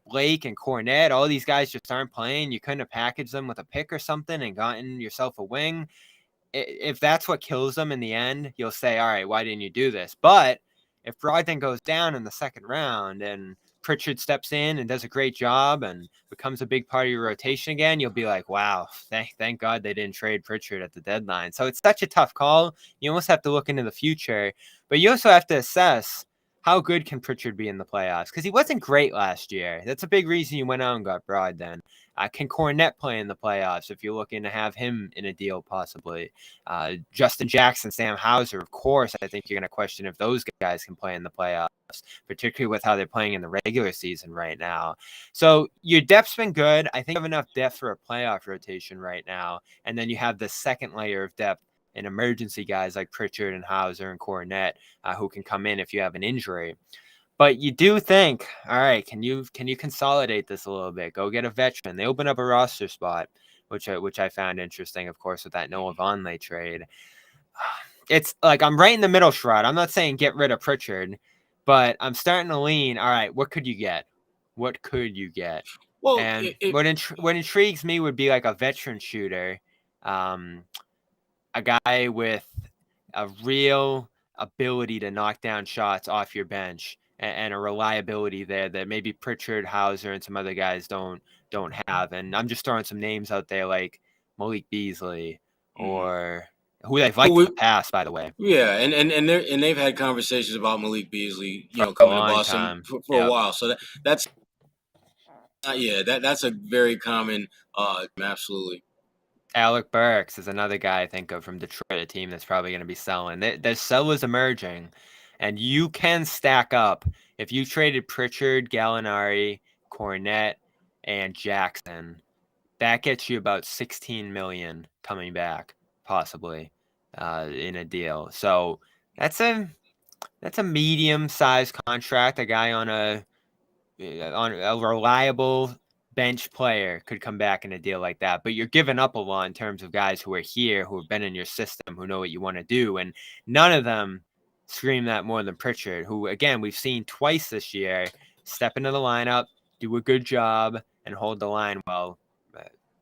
Blake and Cornette, all these guys just aren't playing. You couldn't have packaged them with a pick or something and gotten yourself a wing. If that's what kills them in the end, you'll say, all right, why didn't you do this? But if Brogdon goes down in the second round and Pritchard steps in and does a great job and becomes a big part of your rotation again, you'll be like, wow, thank God they didn't trade Pritchard at the deadline. So it's such a tough call. You almost have to look into the future, but you also have to assess how good can Pritchard be in the playoffs? Because he wasn't great last year. That's a big reason you went out and got Brogdon. Can Cornette play in the playoffs if you're looking to have him in a deal possibly? Justin Jackson, Sam Hauser, of course, I think you're going to question if those guys can play in the playoffs, particularly with how they're playing in the regular season right now. So your depth's been good. I think you have enough depth for a playoff rotation right now. And then you have the second layer of depth in emergency guys like Pritchard and Hauser and Cornette who can come in if you have an injury. But you do think, all right, can you consolidate this a little bit? Go get a veteran. They open up a roster spot, which I found interesting, of course, with that Noah Vonleh trade. It's like I'm right in the middle, Sherrod. I'm not saying get rid of Pritchard, but I'm starting to lean. All right, what could you get? What could you get? Well, and what intrigues me would be like a veteran shooter, a guy with a real ability to knock down shots off your bench and a reliability there that maybe Pritchard, Hauser, and some other guys don't have. And I'm just throwing some names out there like Malik Beasley or who they've liked in the past, by the way. Yeah, and they've had conversations about Malik Beasley, coming to Boston for a while. So that's a very common, absolutely. Alec Burks is another guy I think of from Detroit, a team that's probably going to be selling. There's sellers emerging, and you can stack up. If you traded Pritchard, Gallinari, Cornette, and Jackson, that gets you about $16 million coming back, possibly, in a deal. So that's a medium-sized contract. A guy on a reliable bench player could come back in a deal like that, but you're giving up a lot in terms of guys who are here, who have been in your system, who know what you want to do, and none of them scream that more than Pritchard, who, again, we've seen twice this year step into the lineup, do a good job, and hold the line while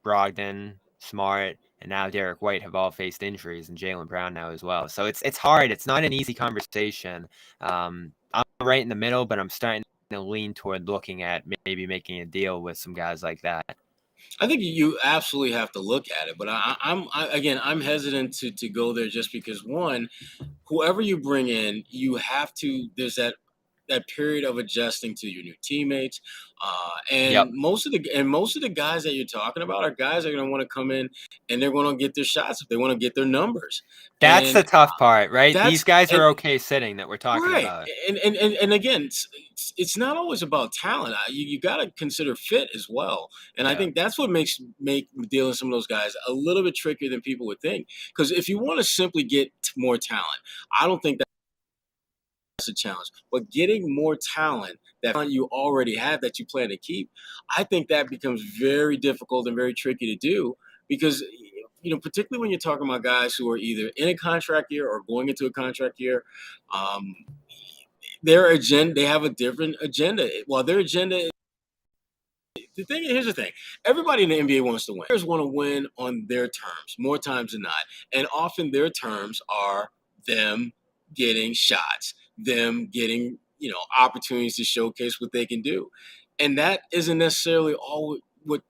Brogdon, Smart, and now Derek White have all faced injuries, and Jaylen Brown now as well. So it's hard. It's not an easy conversation. I'm right in the middle, but I'm starting to lean toward looking at maybe making a deal with some guys like that. I think you absolutely have to look at it, but I'm hesitant to go there just because, one, whoever you bring in, you have to. There's that that period of adjusting to your new teammates. And Yep. most of the guys that you're talking about are guys that are going to want to come in and they're going to get their shots if they want to get their numbers. That's the And tough part, right? These that's guys and are okay sitting that we're talking right. about. And again, it's not always about talent. You got to consider fit as well. And I Yeah. think that's what makes dealing with some of those guys a little bit trickier than people would think. Because if you want to simply get more talent, I don't think that's a challenge. But getting more talent that you already have that you plan to keep, I think that becomes very difficult and very tricky to do because particularly when you're talking about guys who are either in a contract year or going into a contract year, um, their agenda, they have a different agenda. Well, their agenda, here's the thing. Everybody in the NBA wants to win. Players want to win on their terms, more times than not. And often their terms are them getting shots, them getting, opportunities to showcase what they can do. And that isn't necessarily all what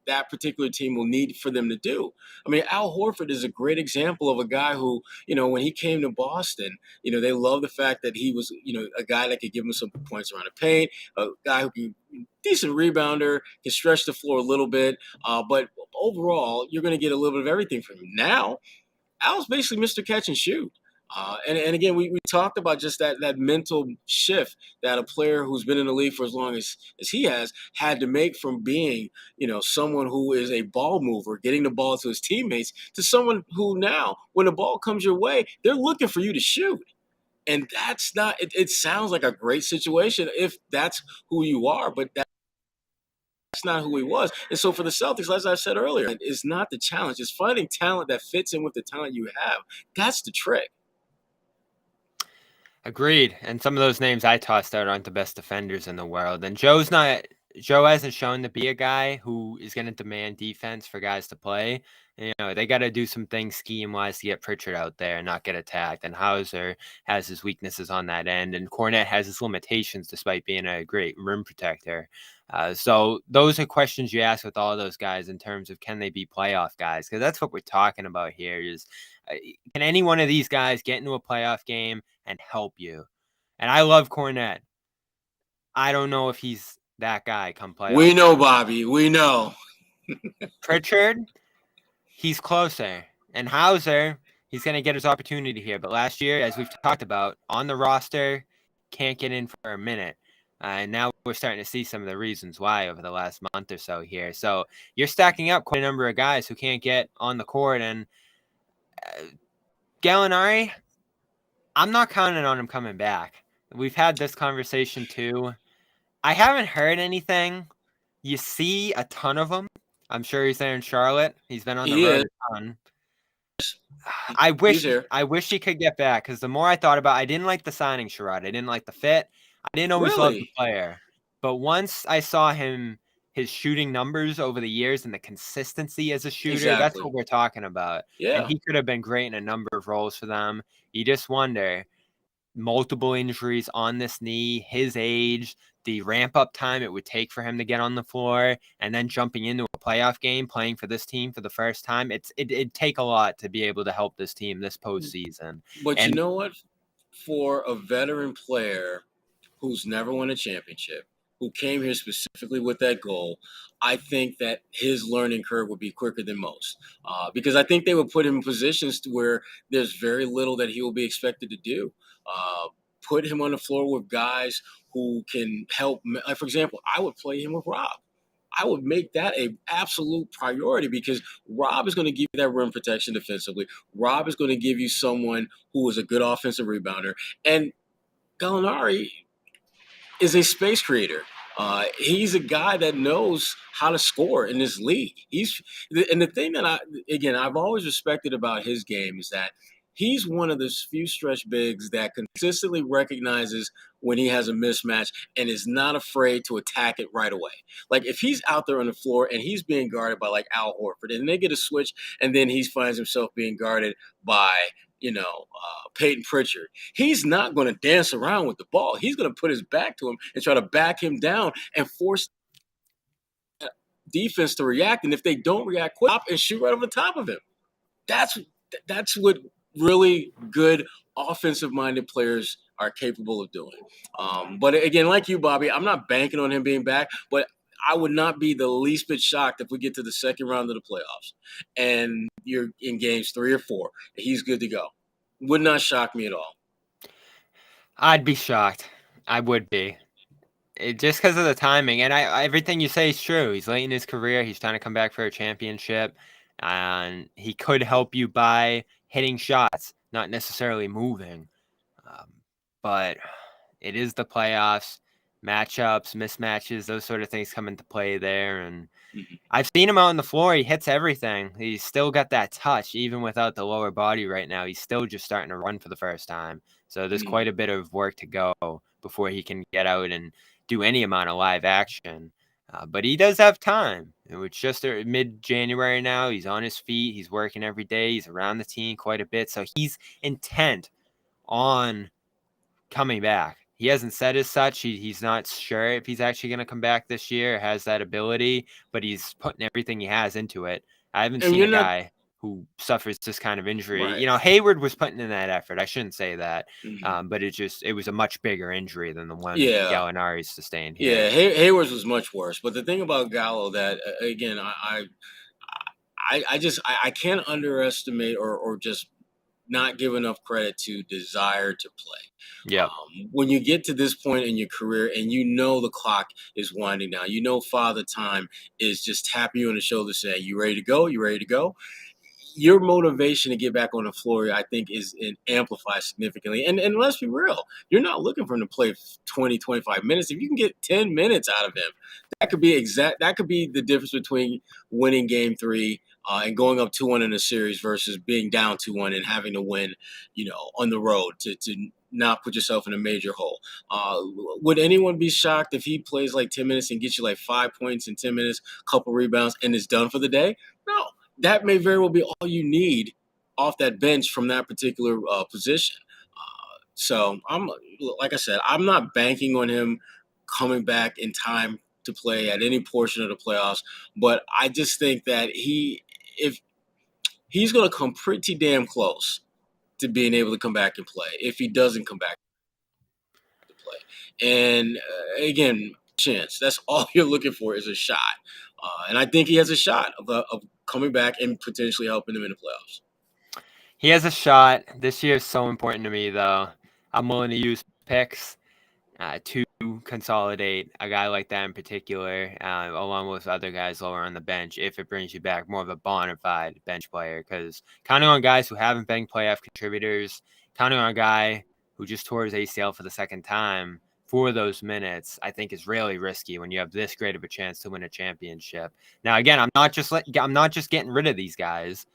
that particular team will need for them to do. I mean, Al Horford is a great example of a guy who, when he came to Boston, they love the fact that he was, a guy that could give them some points around the paint, a guy who can decent rebounder, can stretch the floor a little bit. But overall, you're going to get a little bit of everything from him. Now, Al's basically Mr. Catch and Shoot. And again, we talked about just that mental shift that a player who's been in the league for as long as he has had to make from being, someone who is a ball mover, getting the ball to his teammates, to someone who now, when the ball comes your way, they're looking for you to shoot. And that's not, it sounds like a great situation if that's who you are, but that's not who he was. And so for the Celtics, as I said earlier, it's not the challenge. It's finding talent that fits in with the talent you have. That's the trick. Agreed. And some of those names I tossed out aren't the best defenders in the world. And Joe hasn't shown to be a guy who is going to demand defense for guys to play. They got to do some things scheme-wise to get Pritchard out there and not get attacked. And Hauser has his weaknesses on that end. And Cornet has his limitations despite being a great rim protector. So those are questions you ask with all those guys in terms of can they be playoff guys? Because that's what we're talking about here is can any one of these guys get into a playoff game and help you? And I love Cornet. I don't know if he's that guy come playoff. We know, Bobby. We know. Pritchard, he's closer. And Hauser, he's going to get his opportunity here. But last year, as we've talked about, on the roster, can't get in for a minute. And now we're starting to see some of the reasons why over the last month or so here. So you're stacking up quite a number of guys who can't get on the court. And Gallinari, I'm not counting on him coming back. We've had this conversation too. I haven't heard anything. You see a ton of them. I'm sure he's there in Charlotte. He's been on the road a ton. I wish he could get back because the more I thought about it, I didn't like the signing, Sherrod. I didn't like the fit. I didn't always love the player. But once I saw his shooting numbers over the years and the consistency as a shooter, that's what we're talking about. Yeah. And he could have been great in a number of roles for them. You just wonder, multiple injuries on this knee, his age, the ramp-up time it would take for him to get on the floor, and then jumping into a playoff game, playing for this team for the first time. It'd take a lot to be able to help this team this postseason. But you know what? For a veteran player who's never won a championship, who came here specifically with that goal, I think that his learning curve would be quicker than most. Because I think they would put him in positions to where there's very little that he will be expected to do. Put him on the floor with guys who can help. Like, for example, I would play him with Rob. I would make that an absolute priority because Rob is going to give you that rim protection defensively. Rob is going to give you someone who is a good offensive rebounder. And Gallinari is a space creator. He's a guy that knows how to score in this league. And the thing that I've always respected about his game is that he's one of the few stretch bigs that consistently recognizes when he has a mismatch and is not afraid to attack it right away. Like if he's out there on the floor and he's being guarded by like Al Horford and they get a switch and then he finds himself being guarded by Peyton Pritchard, he's not going to dance around with the ball. He's going to put his back to him and try to back him down and force defense to react. And if they don't react quick, and shoot right over the top of him. That's what really good offensive-minded players are capable of doing. But again, like you, Bobby, I'm not banking on him being back, but I would not be the least bit shocked if we get to the second round of the playoffs and you're in games 3 or 4 and he's good to go. Would not shock me at all. I'd be shocked. I would be. Just because of the timing, and everything you say is true. He's late in his career. He's trying to come back for a championship, and he could help you by hitting shots, not necessarily moving. But it is the playoffs, matchups, mismatches, those sort of things come into play there. And I've seen him out on the floor. He hits everything. He's still got that touch, even without the lower body right now. He's still just starting to run for the first time. So there's quite a bit of work to go before he can get out and do any amount of live action. But he does have time. It's just mid-January now. He's on his feet. He's working every day. He's around the team quite a bit. So he's intent on coming back. He hasn't said as such. He's not sure if he's actually going to come back this year, has that ability, but he's putting everything he has into it. I haven't seen a guy who suffers this kind of injury. Right. You know, Hayward was putting in that effort. I shouldn't say that, but it was a much bigger injury than the one Gallinari sustained here. Yeah, Hayward's was much worse. But the thing about Gallo that, again, I can't underestimate or just not give enough credit to desire to play. Yeah. When you get to this point in your career and you know the clock is winding down, you know Father Time is just tapping you on the shoulder saying, "You ready to go? You ready to go?" Your motivation to get back on the floor, I think, is amplified significantly. And let's be real, you're not looking for him to play 20, 25 minutes. If you can get 10 minutes out of him, that could be the difference between winning game 3 and going up 2-1 in a series versus being down 2-1 and having to win, on the road to not put yourself in a major hole. Would anyone be shocked if he plays like 10 minutes and gets you like 5 points in 10 minutes, couple rebounds, and is done for the day? No. That may very well be all you need off that bench from that particular position. So like I said, I'm not banking on him coming back in time to play at any portion of the playoffs, but I just think that if he's going to come pretty damn close to being able to come back and play if he doesn't come back to play. And again, chance. That's all you're looking for is a shot. And I think he has a shot of coming back and potentially helping them in the playoffs. He has a shot. This year is so important to me, though. I'm willing to use picks to consolidate a guy like that in particular, along with other guys lower on the bench, if it brings you back more of a bona fide bench player. Because counting on guys who haven't been playoff contributors, counting on a guy who just tore his ACL for the second time for those minutes, I think is really risky when you have this great of a chance to win a championship. Now, again, I'm not just getting rid of these guys.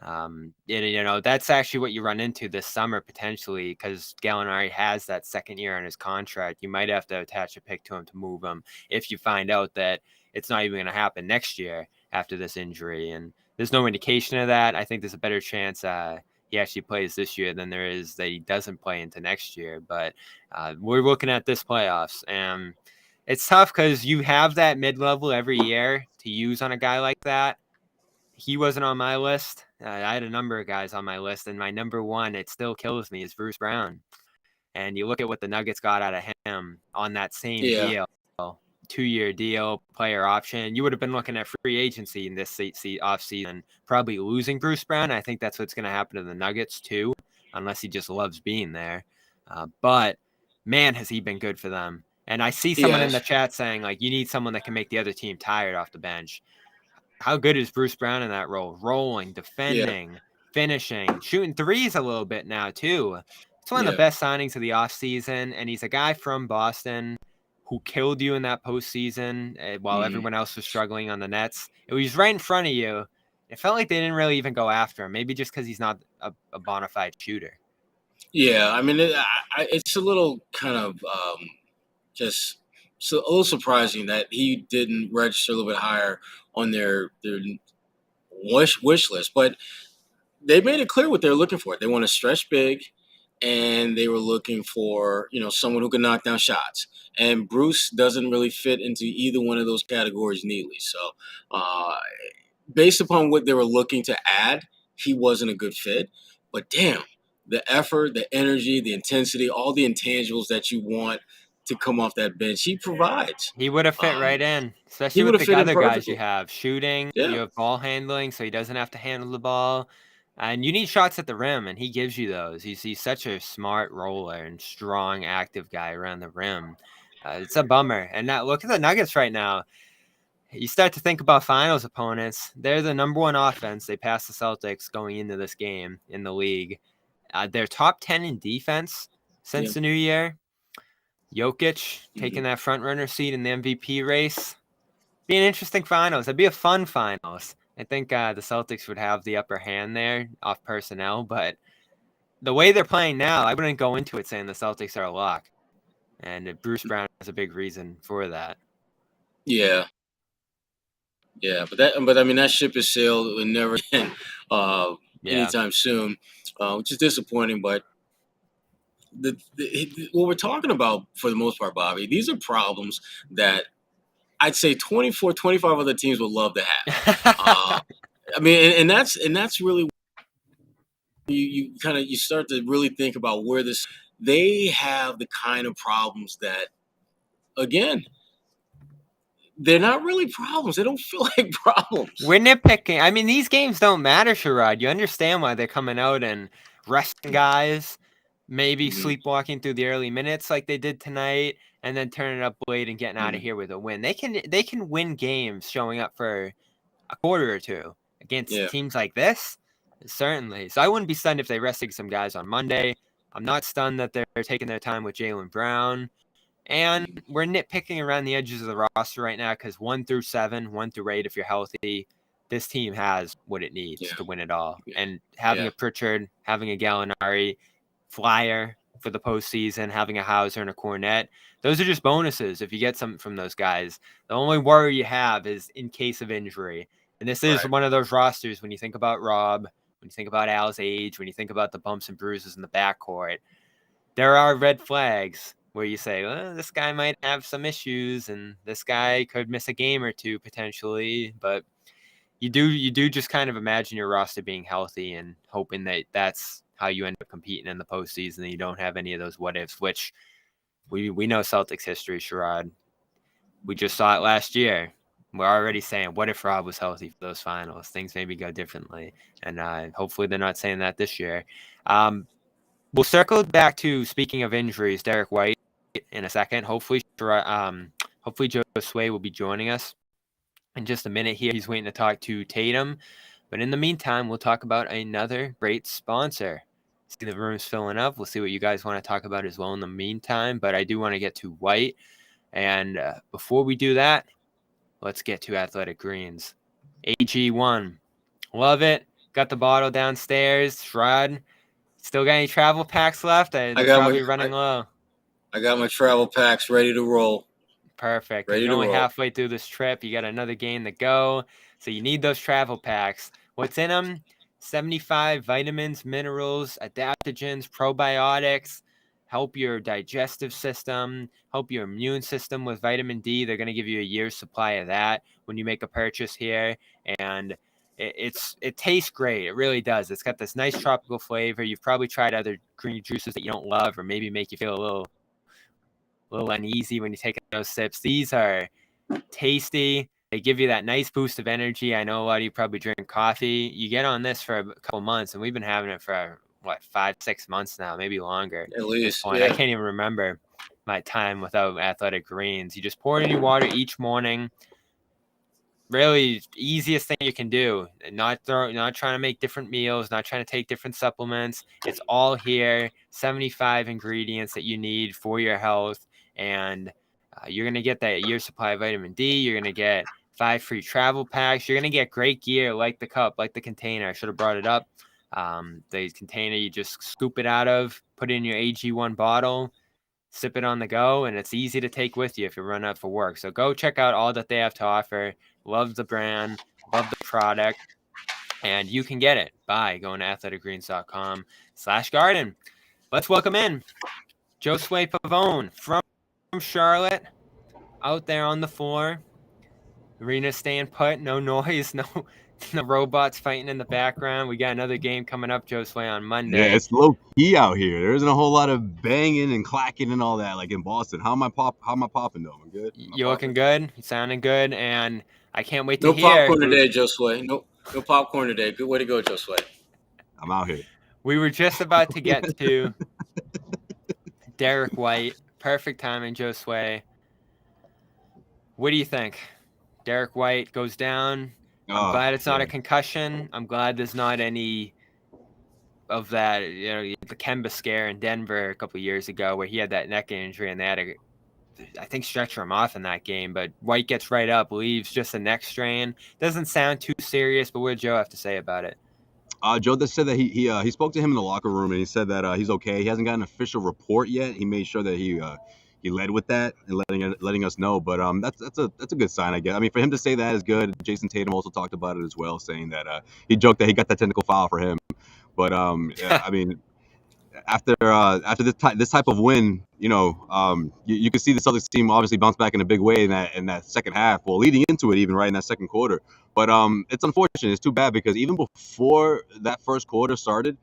That's actually what you run into this summer potentially, because Gallinari has that second year on his contract. You might have to attach a pick to him to move him if you find out that it's not even going to happen next year after this injury. And there's no indication of that. I think there's a better chance he actually plays this year than there is that he doesn't play into next year. But we're looking at this playoffs, and it's tough because you have that mid-level every year to use on a guy like that. He wasn't on my list. I had a number of guys on my list, and my number one, it still kills me, is Bruce Brown. And you look at what the Nuggets got out of him on that same deal, 2-year deal, player option. You would have been looking at free agency in this offseason, probably losing Bruce Brown. I think that's what's going to happen to the Nuggets too, unless he just loves being there. But man, has he been good for them. And I see someone in the chat saying, like, you need someone that can make the other team tired off the bench. How good is Bruce Brown in that role? Rolling, defending, finishing, shooting threes a little bit now too. It's one of the best signings of the offseason, and he's a guy from Boston who killed you in that postseason while everyone else was struggling on the Nets. It was right in front of you. It felt like they didn't really even go after him, maybe just because he's not a bona fide shooter. Yeah, I mean, it's a little kind of just a little surprising that he didn't register a little bit higher on their wish list. But they made it clear what they're looking for. They want to stretch big, and they were looking for, someone who can knock down shots. And Bruce doesn't really fit into either one of those categories neatly. So based upon what they were looking to add, he wasn't a good fit. But damn, the effort, the energy, the intensity, all the intangibles that you want to come off that bench, he provides. He would have fit right in, He especially would with have the fit in other guys you perfectly. have. Shooting, Yeah. you have ball handling, so he doesn't have to handle the ball. And you need shots at the rim, and he gives you those. He's such a smart roller and strong, active guy around the rim. It's a bummer. And now look at the Nuggets right now. You start to think about finals opponents. They're the number one offense. They passed the Celtics going into this game in the league. They're top 10 in defense since the new year. Jokic taking that front runner seat in the MVP race. Be an interesting finals. It'd be a fun finals. I think the Celtics would have the upper hand there off personnel, but the way they're playing now, I wouldn't go into it saying the Celtics are a lock. And Bruce Brown is a big reason for that. Yeah. Yeah, but I mean that ship has sailed and never again anytime soon, which is disappointing. But what we're talking about for the most part, Bobby, these are problems that I'd say 24, 25 other teams would love to have. I mean, and that's really you start to really think about where they have the kind of problems that, again, they're not really problems. They don't feel like problems. We're nitpicking. I mean, these games don't matter, Sherrod. You understand why they're coming out and resting guys, maybe sleepwalking through the early minutes like they did tonight, and then turning up late and getting out of here with a win. They can win games showing up for a quarter or two against teams like this, certainly. So I wouldn't be stunned if they rested some guys on Monday. I'm not stunned that they're taking their time with Jaylen Brown. And we're nitpicking around the edges of the roster right now because 1 through 7, 1 through 8, if you're healthy, this team has what it needs to win it all. And having a Pritchard, having a Gallinari, flyer for the postseason, having a Hauser and a Cornet, those are just bonuses if you get something from those guys. The only worry you have is in case of injury. And this is one of those rosters when you think about Rob, when you think about Al's age, when you think about the bumps and bruises in the backcourt, there are red flags where you say, well, this guy might have some issues and this guy could miss a game or two potentially. But you do just kind of imagine your roster being healthy and hoping that that's how you end up competing in the postseason and you don't have any of those what ifs, which we know Celtics history, Sherrod. We just saw it last year. We're already saying, what if Rob was healthy for those finals? Things maybe go differently. And hopefully they're not saying that this year. We'll circle back to, speaking of injuries, Derek White in a second. Hopefully Josue will be joining us in just a minute here. He's waiting to talk to Tatum. But in the meantime, we'll talk about another great sponsor. See the room's filling up. We'll see what you guys want to talk about as well in the meantime. But I do want to get to White. And before we do that, let's get to Athletic Greens. AG1. Love it. Got the bottle downstairs. Sherrod, still got any travel packs left? They're probably running low. I got my travel packs ready to roll. Perfect. You're only halfway through this trip. You got another game to go. So you need those travel packs. What's in them? 75 vitamins, minerals, adaptogens, probiotics. Help your digestive system, help your immune system with vitamin D. They're going to give you a year's supply of that when you make a purchase here. And it tastes great. It really does. It's got this nice tropical flavor. You've probably tried other green juices that you don't love or maybe make you feel a little uneasy when you take those sips. These are tasty. They give you that nice boost of energy. I know a lot of you probably drink coffee. You get on this for a couple months, and we've been having it for 5-6 months now, maybe longer. At least, at this point. I can't even remember my time without Athletic Greens. You just pour it in your water each morning. Really easiest thing you can do. Not trying to make different meals, not trying to take different supplements. It's all here. 75 ingredients that you need for your health, and you're gonna get that year supply of vitamin D. You're gonna get 5 free travel packs. You're gonna get great gear like the cup, like the container. I should have brought it up. The container you just scoop it out of, put it in your AG1 bottle, sip it on the go, and it's easy to take with you if you run out for work. So go check out all that they have to offer. Love the brand, love the product, and you can get it by going to athleticgreens.com/garden. Let's welcome in Josue Pavon from Charlotte, out there on the floor. Arena staying put, no noise, no robots fighting in the background. We got another game coming up, Josue, on Monday. Yeah, it's low key out here. There isn't a whole lot of banging and clacking and all that like in Boston. How am I popping though? I'm good. You looking good? You sounding good, and I can't wait to No hear. popcorn today, Josue. No popcorn today. Good way to go, Josue. I'm out here. We were just about to get to Derek White. Perfect timing, Josue. What do you think? Derek White goes down. I'm glad it's not a concussion. I'm glad there's not any of that, the Kemba scare in Denver a couple of years ago where he had that neck injury and they had to, I think, stretch him off in that game. But White gets right up, leaves just a neck strain. Doesn't sound too serious, but what did Joe have to say about it? Joe just said that he spoke to him in the locker room and he said that he's okay. He hasn't got an official report yet. He made sure that he led with that and letting us know. But that's a good sign, I guess. I mean, for him to say that is good. Jason Tatum also talked about it as well, saying that he joked that he got that technical foul for him. But I mean, after this type of win, you can see the Celtics team obviously bounce back in a big way in that second half. Well, leading into it, even right in that second quarter. But it's unfortunate. It's too bad because even before that first quarter started,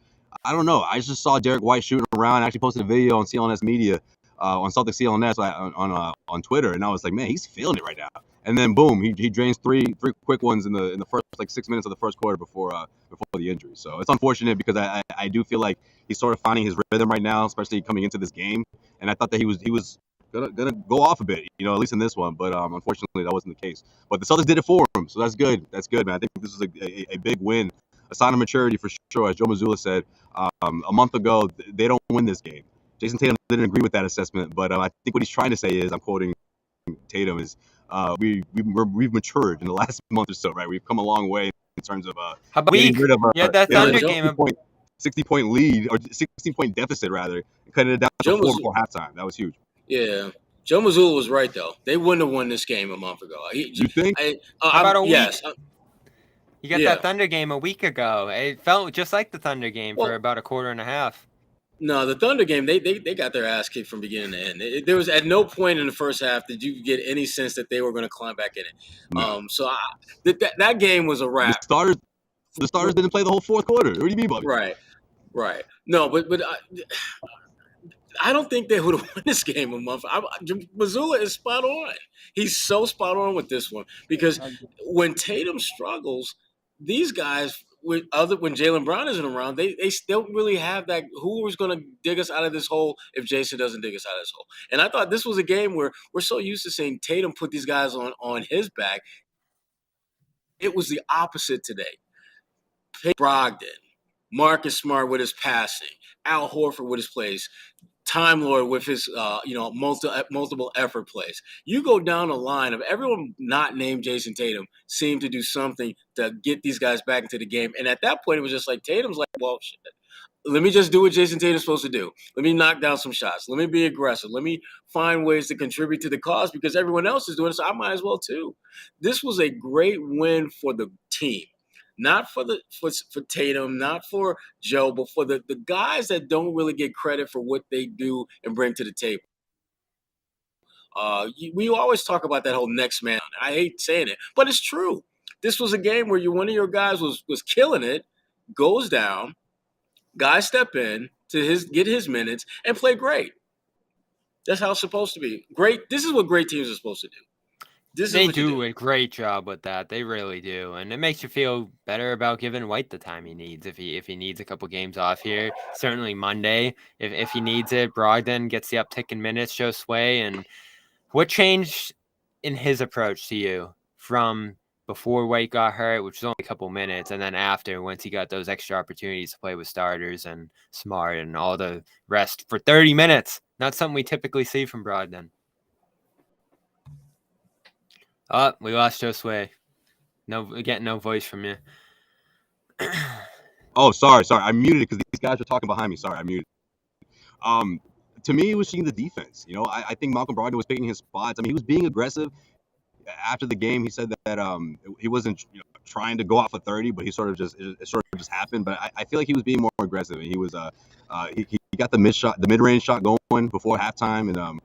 I don't know. I just saw Derek White shooting around. I actually posted a video on CLNS Media, on Celtics CLNS on Twitter, and I was like, man, he's feeling it right now. And then boom, he drains three quick ones in the first 6 minutes of the first quarter before the injury. So it's unfortunate because I do feel like he's sort of finding his rhythm right now, especially coming into this game. And I thought that he was gonna go off a bit, at least in this one. But unfortunately, that wasn't the case. But the Celtics did it for him, so that's good. That's good, man. I think this is a big win, a sign of maturity for sure. As Joe Mazzulla said a month ago, they don't win this game. Jason Tatum didn't agree with that assessment, but I think what he's trying to say is, I'm quoting Tatum, is we've matured in the last month or so, right? We've come a long way in terms of how about getting rid of that Thunder game 60-point lead, or 16-point deficit rather, and cutting it down to 4 before halftime. That was huge. Yeah. Joe Mazzulla was right, though. They wouldn't have won this game a month ago. You think? How about a week? Yes. You got that Thunder game a week ago. It felt just like the Thunder game for about a quarter and a half. No, the Thunder game, they got their ass kicked from beginning to end. There was at no point in the first half did you get any sense that they were going to climb back in it. No. So that game was a wrap. The starters didn't play the whole fourth quarter. What do you mean, Bobby? Right. No, but I don't think they would have won this game a month. Mazzulla is spot on. He's so spot on with this one because when Tatum struggles, these guys, when Jaylen Brown isn't around, they still really have that. Who is going to dig us out of this hole if Jason doesn't dig us out of this hole? And I thought this was a game where we're so used to seeing Tatum put these guys on his back. It was the opposite today. Brogdon, Marcus Smart with his passing, Al Horford with his plays, Time Lord with his multiple effort plays. You go down the line of everyone not named Jason Tatum seemed to do something to get these guys back into the game. And at that point, it was just like Tatum's like, well, shit, let me just do what Jason Tatum's supposed to do. Let me knock down some shots. Let me be aggressive. Let me find ways to contribute to the cause because everyone else is doing it, so I might as well too. This was a great win for the team. Not for Tatum, not for Joe, but for the guys that don't really get credit for what they do and bring to the table. We always talk about that whole next man. I hate saying it, but it's true. This was a game where one of your guys was killing it, goes down, guys step in to get his minutes and play great. That's how it's supposed to be. Great. This is what great teams are supposed to do. They do a great job with that. They really do. And it makes you feel better about giving White the time he needs. If he needs a couple games off here, certainly Monday, if he needs it. Brogdon gets the uptick in minutes, Josue. And what changed in his approach to you from before White got hurt, which was only a couple minutes, and then after, once he got those extra opportunities to play with starters and Smart and all the rest for 30 minutes? Not something we typically see from Brogdon. Oh, we lost Josue. Getting no voice from you. Oh, sorry. I muted it because these guys were talking behind me. Sorry, I muted. To me, it was seeing the defense. I think Malcolm Brogdon was picking his spots. I mean, he was being aggressive. After the game, he said that he wasn't trying to go out for 30, but it sort of just happened. But I feel like he was being more aggressive, and he was he got the mid-range shot going before halftime, and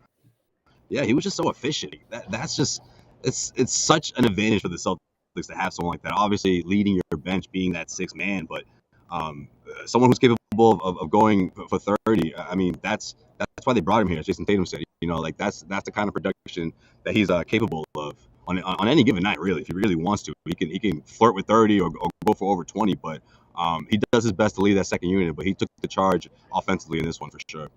he was just so efficient. That's just. it's such an advantage for the Celtics to have someone like that. Obviously, leading your bench, being that sixth man, but someone who's capable of going for 30. I mean, that's why they brought him here. As Jason Tatum said, like that's the kind of production that he's capable of on any given night. Really, if he really wants to, he can flirt with 30 or go for over 20. But he does his best to lead that second unit. But he took the charge offensively in this one for sure.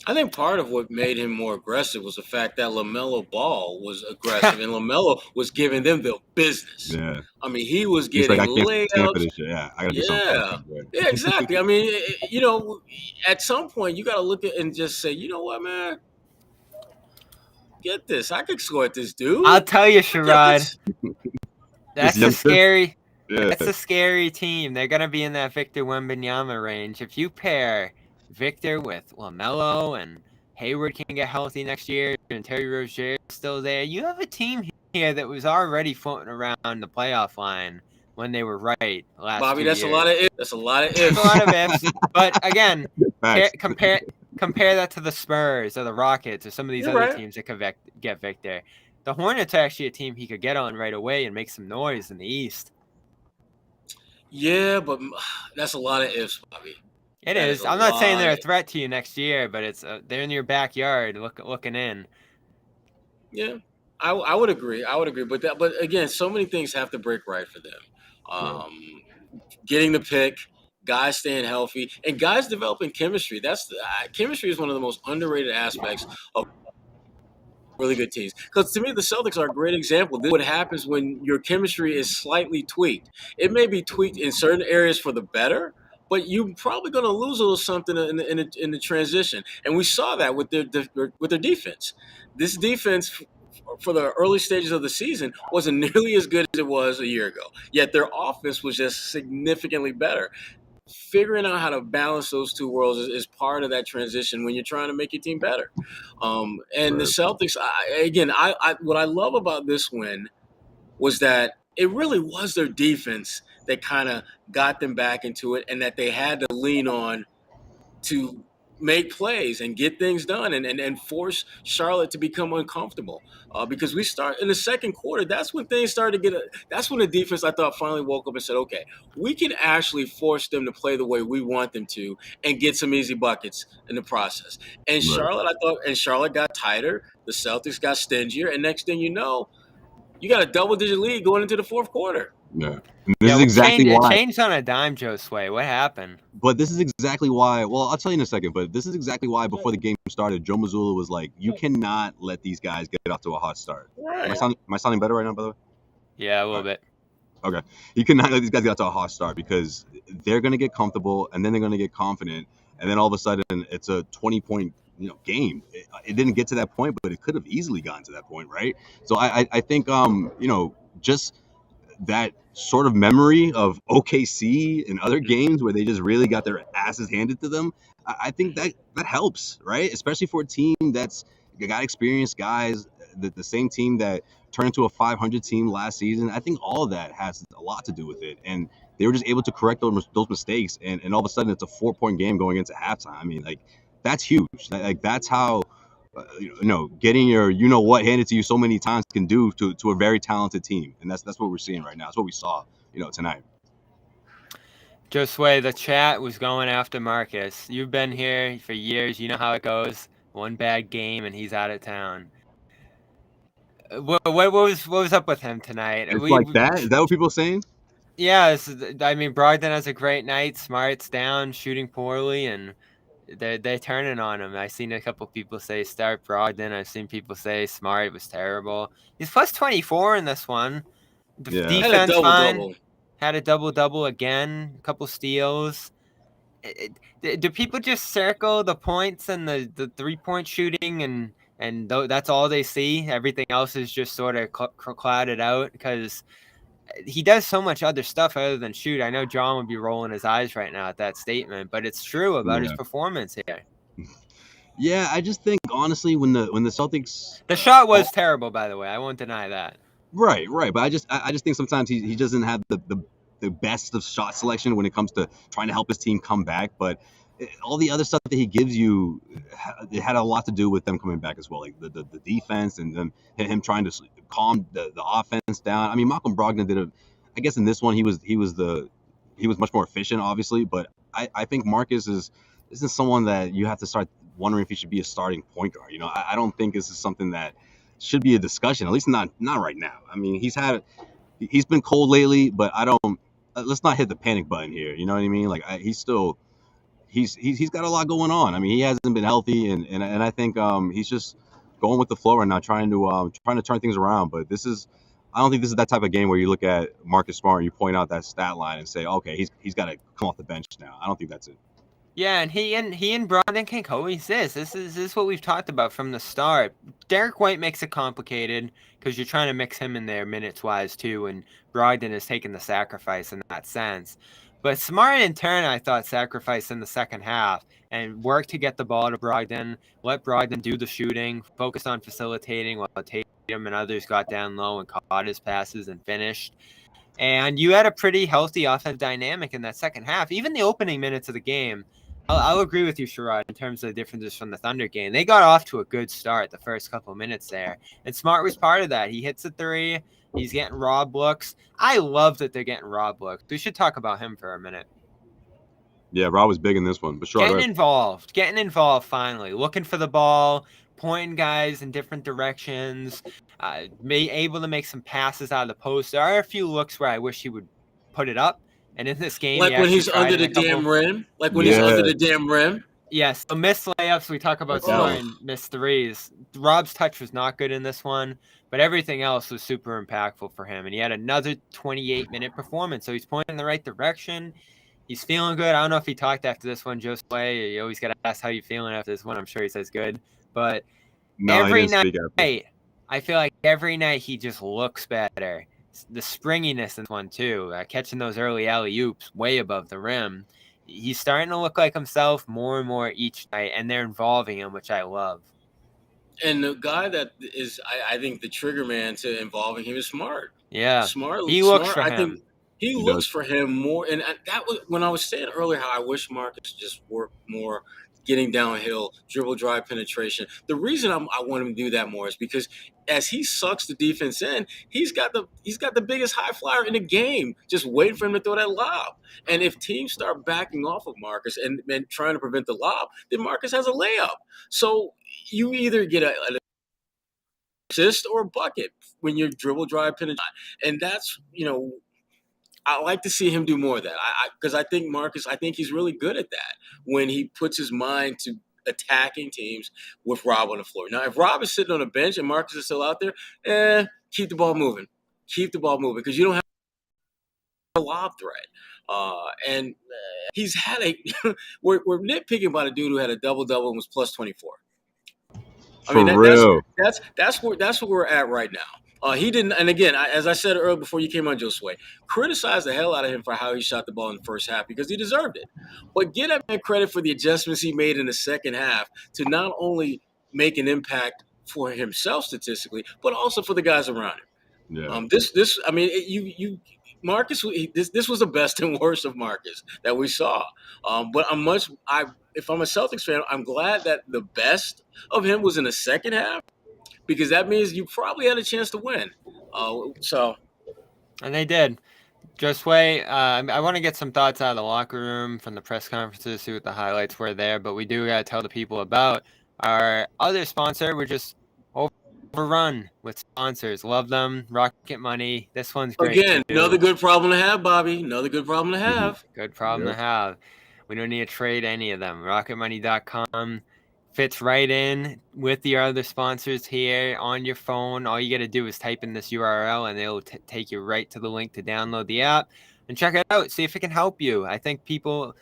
I think part of what made him more aggressive was the fact that LaMelo Ball was aggressive, and LaMelo was giving them the business. Yeah. I mean, he was He's getting like, I can't stand for layups. this shit. Yeah, I gotta do something. Yeah, exactly. I mean, at some point you got to look at and just say, you know what, man, get this. I could score at this dude. I'll tell you, Sherrod. That's a scary. Yeah. That's a scary team. They're gonna be in that Victor Wembanyama range. If you pair Victor with LaMelo and Hayward can get healthy next year and Terry Rozier is still there, you have a team here that was already floating around the playoff line when they were right last Bobby, 2 that's years. a lot of ifs. That's a lot of ifs. That's a lot of ifs. But again, compare that to the Spurs or the Rockets or some of these other teams that could get Victor. The Hornets are actually a team he could get on right away and make some noise in the East. Yeah, but that's a lot of ifs, Bobby. It is. I'm not saying they're a threat to you next year, but it's they're in your backyard looking in. Yeah, I would agree. But again, so many things have to break right for them. Getting the pick, guys staying healthy, and guys developing chemistry. Chemistry is one of the most underrated aspects of really good teams. Because to me, the Celtics are a great example. This is what happens when your chemistry is slightly tweaked. It may be tweaked in certain areas for the better, but you're probably going to lose a little something in the transition. And we saw that with their defense. This defense for the early stages of the season wasn't nearly as good as it was a year ago. Yet their offense was just significantly better. Figuring out how to balance those two worlds is part of that transition when you're trying to make your team better. The Celtics, what I love about this win was that it really was their defense that kind of got them back into it, and that they had to lean on to make plays and get things done and force Charlotte to become uncomfortable. Because we start in the second quarter, that's when things started to that's when the defense, I thought, finally woke up and said, okay, we can actually force them to play the way we want them to and get some easy buckets in the process. And Charlotte got tighter, the Celtics got stingier, and next thing you know, you got a double-digit lead going into the fourth quarter. Yeah. This is exactly why. It changed on a dime, Josue. What happened? But this is exactly why. Well, I'll tell you in a second. But this is exactly why before the game started, Joe Mazzulla was like, "You cannot let these guys get off to a hot start." Right. Am I sounding better right now, by the way? Yeah, a little bit. Okay. You cannot let these guys get off to a hot start because they're going to get comfortable and then they're going to get confident, and then all of a sudden it's a 20-point game. It didn't get to that point, but it could have easily gotten to that point, right? So I think just that sort of memory of OKC and other games where they just really got their asses handed to them, I think that helps, right? Especially for a team that's got experienced guys, the same team that turned into a 500 team last season. I think all of that has a lot to do with it. And they were just able to correct those mistakes. And all of a sudden it's a 4-point game going into halftime. I mean, like, that's huge. Like, that's how getting your handed to you so many times can do to a very talented team, and that's what we're seeing right now. That's what we saw, tonight. Josue, the chat was going after Marcus. You've been here for years. You know how it goes. One bad game and he's out of town. What was up with him tonight? It's like that? Is that what people are saying? Yeah, I mean, Brogdon has a great night. Smart's down, shooting poorly, and they're turning on him. I've seen a couple people say start Brogdon. I've seen people say Smart was terrible. He's plus 24 in this one. Defense fine. Had a double-double again. A couple steals. Do people just circle the points and the three-point shooting and that's all they see? Everything else is just sort of clouded out because he does so much other stuff other than shoot. I know John would be rolling his eyes right now at that statement, but it's true about his performance here. Yeah, I just think honestly, when the Celtics, the shot was terrible, by the way. I won't deny that. Right. But I just think sometimes he doesn't have the best of shot selection when it comes to trying to help his team come back. But all the other stuff that he gives you, it had a lot to do with them coming back as well, like the defense and him trying to calm the offense down. I mean, Malcolm Brogdon did I guess in this one he was much more efficient, obviously, but I think Marcus isn't someone that you have to start wondering if he should be a starting point guard. You know, I don't think this is something that should be a discussion, at least not right now. I mean, he's been cold lately, but I don't. Let's not hit the panic button here. You know what I mean? Like he's got a lot going on. I mean, he hasn't been healthy, and I think he's just going with the flow right now, trying to turn things around. But I don't think this is that type of game where you look at Marcus Smart and you point out that stat line and say, okay, he's got to come off the bench now. I don't think that's it. Yeah, and he and Brogdon can coexist. This is what we've talked about from the start. Derek White makes it complicated because you're trying to mix him in there minutes-wise too, and Brogdon is taking the sacrifice in that sense. But Smart, in turn, I thought sacrificed in the second half and worked to get the ball to Brogdon, let Brogdon do the shooting, focused on facilitating while Tatum and others got down low and caught his passes and finished. And you had a pretty healthy offensive dynamic in that second half. Even the opening minutes of the game, I'll agree with you, Sherrod, in terms of the differences from the Thunder game. They got off to a good start the first couple of minutes there. And Smart was part of that. He hits a three. He's getting rob looks. I love that they're getting rob looks. We should talk about him for a minute. Yeah, Rob was big in this one. But sure, Getting involved finally. Looking for the ball, pointing guys in different directions, able to make some passes out of the post. There are a few looks where I wish he would put it up. And in this game, like when he's under the damn rim, Yes, so missed layups. We talk about Smart and missed threes. Rob's touch was not good in this one, but everything else was super impactful for him. And he had another 28-minute performance, so he's pointing in the right direction. He's feeling good. I don't know if he talked after this one, Josue. You always got to ask how you feeling after this one. I'm sure he says good. But every night, I feel like every night he just looks better. The springiness in this one too, catching those early alley-oops way above the rim. He's starting to look like himself more and more each night, and they're involving him, which I love. And the guy that is, I think, the trigger man to involving him is Smart. Yeah, Smart. He looks for him. He looks for him more, and that was when I was saying earlier how I wish Marcus just worked more, getting downhill, dribble drive penetration. The reason I want him to do that more is because as he sucks the defense in, he's got the biggest high flyer in the game, just waiting for him to throw that lob. And if teams start backing off of Marcus and trying to prevent the lob, then Marcus has a layup. So you either get an assist or a bucket when you're dribble drive penetration, and that's I like to see him do more of that. Because I think Marcus, he's really good at that when he puts his mind to attacking teams with Rob on the floor. Now, if Rob is sitting on the bench and Marcus is still out there, keep the ball moving. Keep the ball moving because you don't have a lob threat. And he's had we're nitpicking about a dude who had a double-double and was plus 24. That's where we're at right now. He didn't, and again, as I said earlier before you came on, Josue, criticize the hell out of him for how he shot the ball in the first half because he deserved it. But give that man credit for the adjustments he made in the second half to not only make an impact for himself statistically, but also for the guys around him. Yeah. Marcus, this was the best and worst of Marcus that we saw. But if I'm a Celtics fan, I'm glad that the best of him was in the second half. Because that means you probably had a chance to win. And they did. Josue, I want to get some thoughts out of the locker room from the press conferences, see what the highlights were there. But we do got to tell the people about our other sponsor. We're just overrun with sponsors. Love them. Rocket Money. This one's great. Again, another good problem to have, Bobby. Another good problem to have. Good problem to have. We don't need to trade any of them. RocketMoney.com. Fits right in with the other sponsors here on your phone. All you got to do is type in this URL and it'll take you right to the link to download the app and check it out. See if it can help you. I think people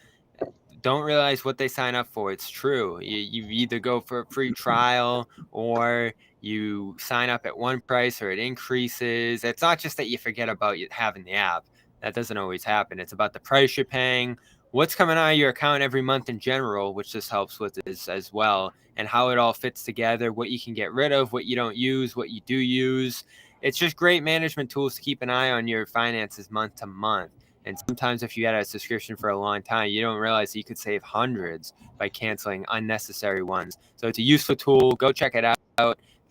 don't realize what they sign up for. It's true. You either go for a free trial or you sign up at one price or it increases. It's not just that you forget about having the app. That doesn't always happen. It's about the price you're paying, what's coming out of your account every month in general, which this helps with as well, and how it all fits together, what you can get rid of, what you don't use, what you do use. It's just great management tools to keep an eye on your finances month to month. And sometimes if you had a subscription for a long time, you don't realize you could save hundreds by canceling unnecessary ones. So it's a useful tool. Go check it out.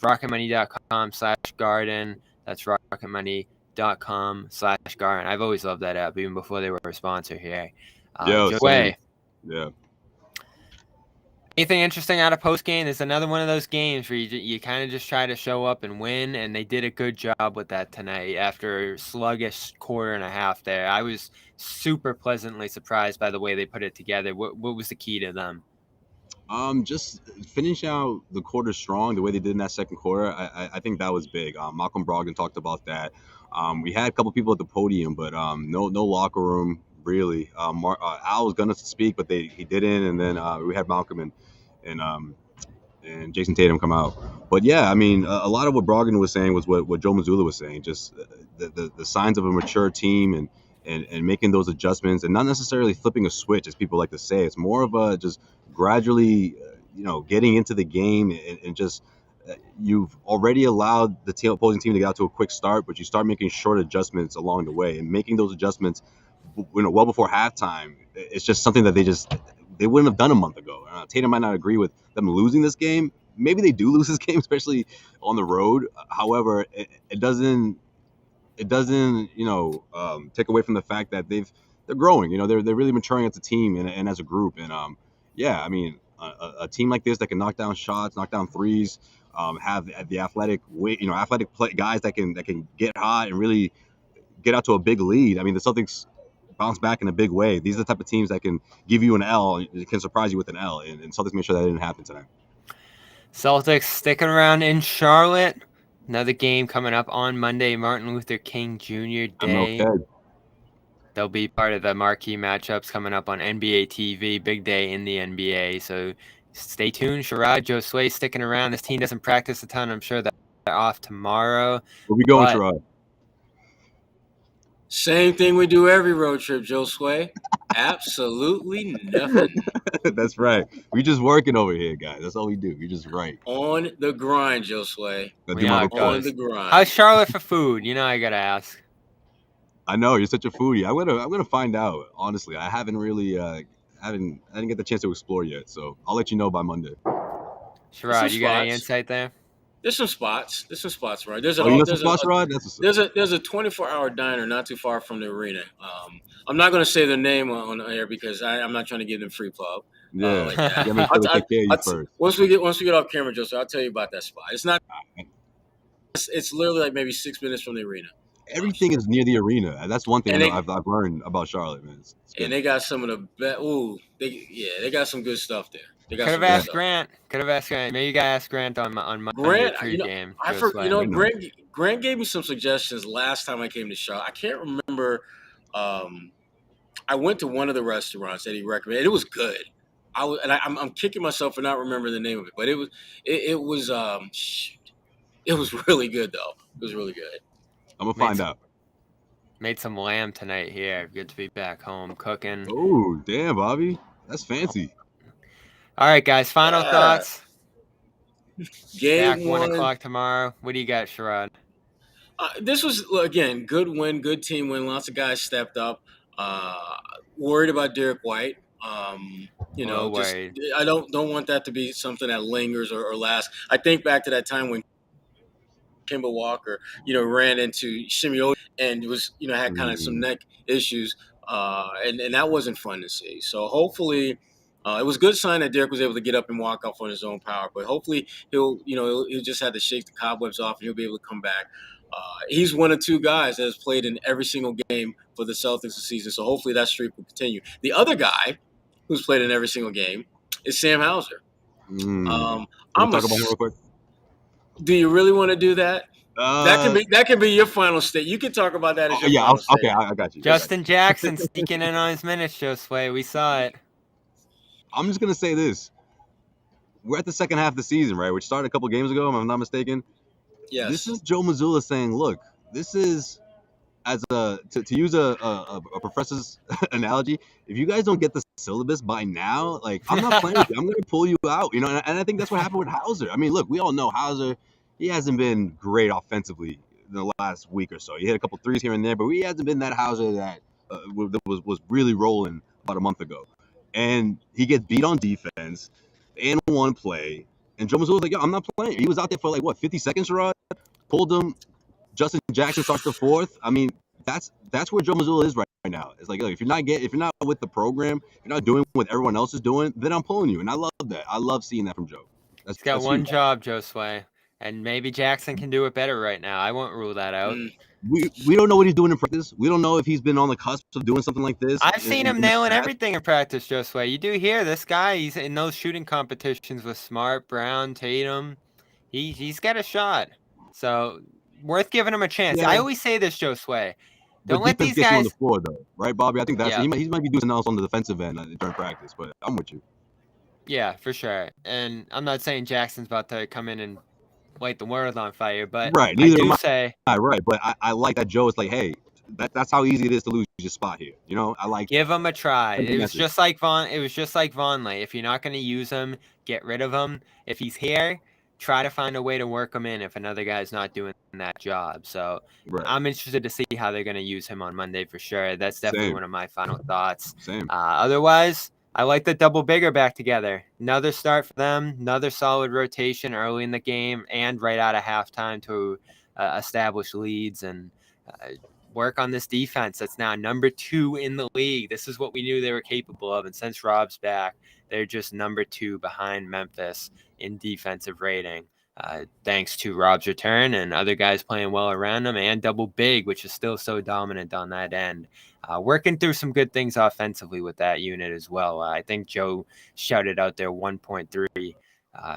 rocketmoney.com/garden. That's rocketmoney.com/garden. I've always loved that app, even before they were a sponsor here. Same. Yeah. Anything interesting out of post-game? There's another one of those games where you kind of just try to show up and win, and they did a good job with that tonight after a sluggish quarter and a half there. I was super pleasantly surprised by the way they put it together. What was the key to them? Just finish out the quarter strong the way they did in that second quarter. I think that was big. Malcolm Brogdon talked about that. We had a couple people at the podium, but no locker room really. Al was gonna speak, but he didn't, and then we had Malcolm and Jason Tatum come out. But yeah, I mean, a lot of what Brogdon was saying was what Joe Mazzulla was saying. Just the signs of a mature team and making those adjustments, and not necessarily flipping a switch, as people like to say. It's more of a just gradually, getting into the game and just you've already allowed the opposing team to get out to a quick start, but you start making short adjustments along the way and making those adjustments, well before halftime. It's just something that they wouldn't have done a month ago. Tatum might not agree with them losing this game. Maybe they do lose this game, especially on the road. However, it doesn't take away from the fact that they're growing. They're really maturing as a team and as a group. And I mean, a team like this that can knock down shots, knock down threes, have the athletic guys that can get hot and really get out to a big lead. I mean, the Celtics bounce back in a big way. These are the type of teams that can give you an L, it can surprise you with an L, and Celtics made sure that didn't happen tonight. Celtics sticking around in Charlotte. Another game coming up on Monday, Martin Luther King Jr. Day. Okay. They'll be part of the marquee matchups coming up on NBA TV. Big day in the NBA, so stay tuned. Sherrod, Josue sticking around. This team doesn't practice a ton. I'm sure that they're off tomorrow. Where we going, Sherrod? Same thing we do every road trip, Josue. Absolutely nothing. That's right. We just working over here, guys. That's all we do. We just write. On the grind, Josue. On the grind. How's Charlotte for food? I gotta ask. I know you're such a foodie. I'm gonna find out. Honestly, I haven't really I didn't get the chance to explore yet. So I'll let you know by Monday. Sherrod, you got any insight there? There's some spots, right? There's a 24-hour diner not too far from the arena. I'm not going to say the name on air because I'm not trying to give them free pub. Yeah, like that. Once we get off camera, Joseph, I'll tell you about that spot. It's not. It's literally like maybe 6 minutes from the arena. Everything is near the arena. That's one thing I've learned about Charlotte, man. And they got some of the best. They got some good stuff there. Could have asked Grant. Maybe you got to ask Grant on my game. Grant gave me some suggestions last time I came to Charlotte. I can't remember. I went to one of the restaurants that he recommended. It was good. I'm kicking myself for not remembering the name of it, but it was really good though. It was really good. I'm gonna find out. Made some lamb tonight here. Good to be back home cooking. Oh, damn, Bobby. That's fancy. All right, guys. Final thoughts. Game back 1 o'clock tomorrow. What do you got, Sherrod? This was, again, good win, good team win. Lots of guys stepped up. Worried about Derek White. I don't want that to be something that lingers or lasts. I think back to that time when Kemba Walker, ran into Shimmy and was, had kind of some neck issues, and that wasn't fun to see. So hopefully, it was a good sign that Derek was able to get up and walk off on his own power. But hopefully, he'll just have to shake the cobwebs off and he'll be able to come back. He's one of two guys that has played in every single game for the Celtics this season. So hopefully that streak will continue. The other guy who's played in every single game is Sam Hauser. Can we talk about him real quick? Do you really want to do that? That can be your final state. You can talk about that as your final state. Okay, I got you. Justin Jackson sneaking in on his minutes, Josue. We saw it. I'm just going to say this. We're at the second half of the season, right? Which started a couple games ago, if I'm not mistaken. Yes. This is Joe Mazzulla saying, look, this is, to use a professor's analogy, if you guys don't get the syllabus by now, I'm not playing with you. I'm going to pull you out, and I think that's what happened with Hauser. I mean, look, we all know Hauser, he hasn't been great offensively in the last week or so. He hit a couple threes here and there, but he hasn't been that Hauser that was really rolling about a month ago, and he gets beat on defense and one play, and Joe Mazzulla was like, "Yo, I'm not playing." He was out there for like what 50 seconds, Sherrod. Pulled him. Justin Jackson starts the fourth. I mean, that's where Joe Mazzulla is right now. It's like, look, if you're not with the program, if you're not doing what everyone else is doing, then I'm pulling you, and I love that. I love seeing that from Joe. He's got one job, Josue, and maybe Jackson can do it better right now. I won't rule that out. We don't know what he's doing in practice. We don't know if he's been on the cusp of doing something like this. I've seen him nailing everything in practice, Josue. You do hear this guy. He's in those shooting competitions with Smart, Brown, Tatum. He's got a shot. So worth giving him a chance. Yeah. I always say this, Josue. Don't But let these guys on the floor, though, right, Bobby? I think that's he might be doing something else on the defensive end during practice. But I'm with you. Yeah, for sure. And I'm not saying Jackson's about to come in and light the world on fire, but right. I do say right. But I like that Joe is like, hey, that's how easy it is to lose your spot here. You know, I like give him a try. It was just like Vonleh. If you're not going to use him, get rid of him. If he's here, try to find a way to work him in if another guy's not doing that job. So I'm interested to see how they're going to use him on Monday for sure. That's definitely one of my final thoughts. Otherwise, I like the double bigger back together. Another start for them, another solid rotation early in the game and right out of halftime to establish leads and work on this defense that's now number 2 in the league. This is what we knew they were capable of. And since Rob's back, they're just number 2 behind Memphis in defensive rating. Thanks to Rob's return and other guys playing well around them, and double big, which is still so dominant on that end. Working through some good things offensively with that unit as well. I think Joe shouted out their 1.3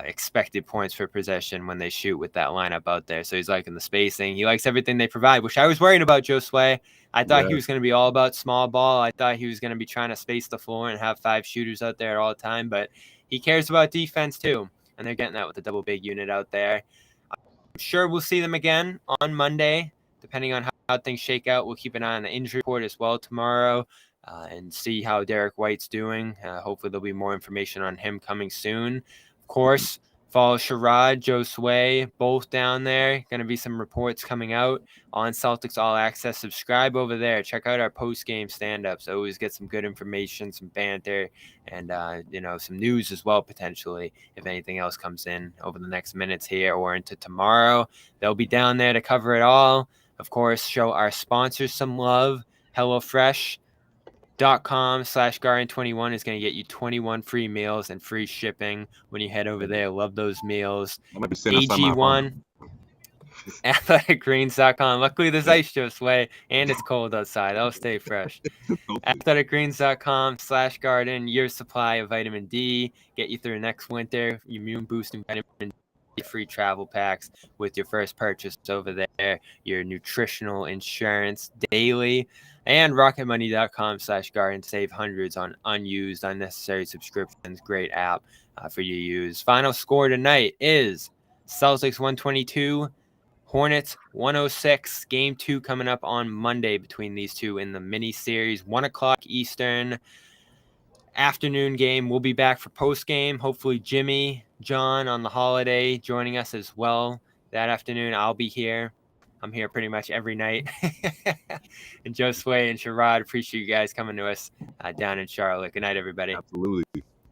expected points per possession when they shoot with that lineup out there. So he's liking the spacing. He likes everything they provide, which I was worried about Josue. I thought he was going to be all about small ball. I thought he was going to be trying to space the floor and have 5 shooters out there all the time, but he cares about defense too. And they're getting that with the double big unit out there. I'm sure we'll see them again on Monday, depending on how things shake out. We'll keep an eye on the injury report as well tomorrow and see how Derek White's doing. Hopefully there'll be more information on him coming soon. Of course, follow Sherrod, Josue, both down there. Going to be some reports coming out on Celtics All Access. Subscribe over there. Check out our post-game stand-ups. I always get some good information, some banter, and some news as well, potentially, if anything else comes in over the next minutes here or into tomorrow. They'll be down there to cover it all. Of course, show our sponsors some love. HelloFresh.com/Garden21 is going to get you 21 free meals and free shipping when you head over there. Love those meals. AG1, athleticgreens.com. Luckily, there's ice Josue, and it's cold outside. I'll stay fresh. athleticgreens.com/garden. Your supply of vitamin D. Get you through next winter. Immune boosting vitamin D. Free travel packs with your first purchase over there. Your nutritional insurance daily. And rocketmoney.com/garden. Save hundreds on unused, unnecessary subscriptions. Great app for you to use. Final score tonight is Celtics 122, Hornets 106. Game 2 coming up on Monday between these two in the mini series. 1 o'clock Eastern afternoon game. We'll be back for post game. Hopefully Jimmy, John on the holiday joining us as well that afternoon. I'll be here. I'm here pretty much every night. And Josue and Sherrod, appreciate you guys coming to us down in Charlotte. Good night, everybody. Absolutely.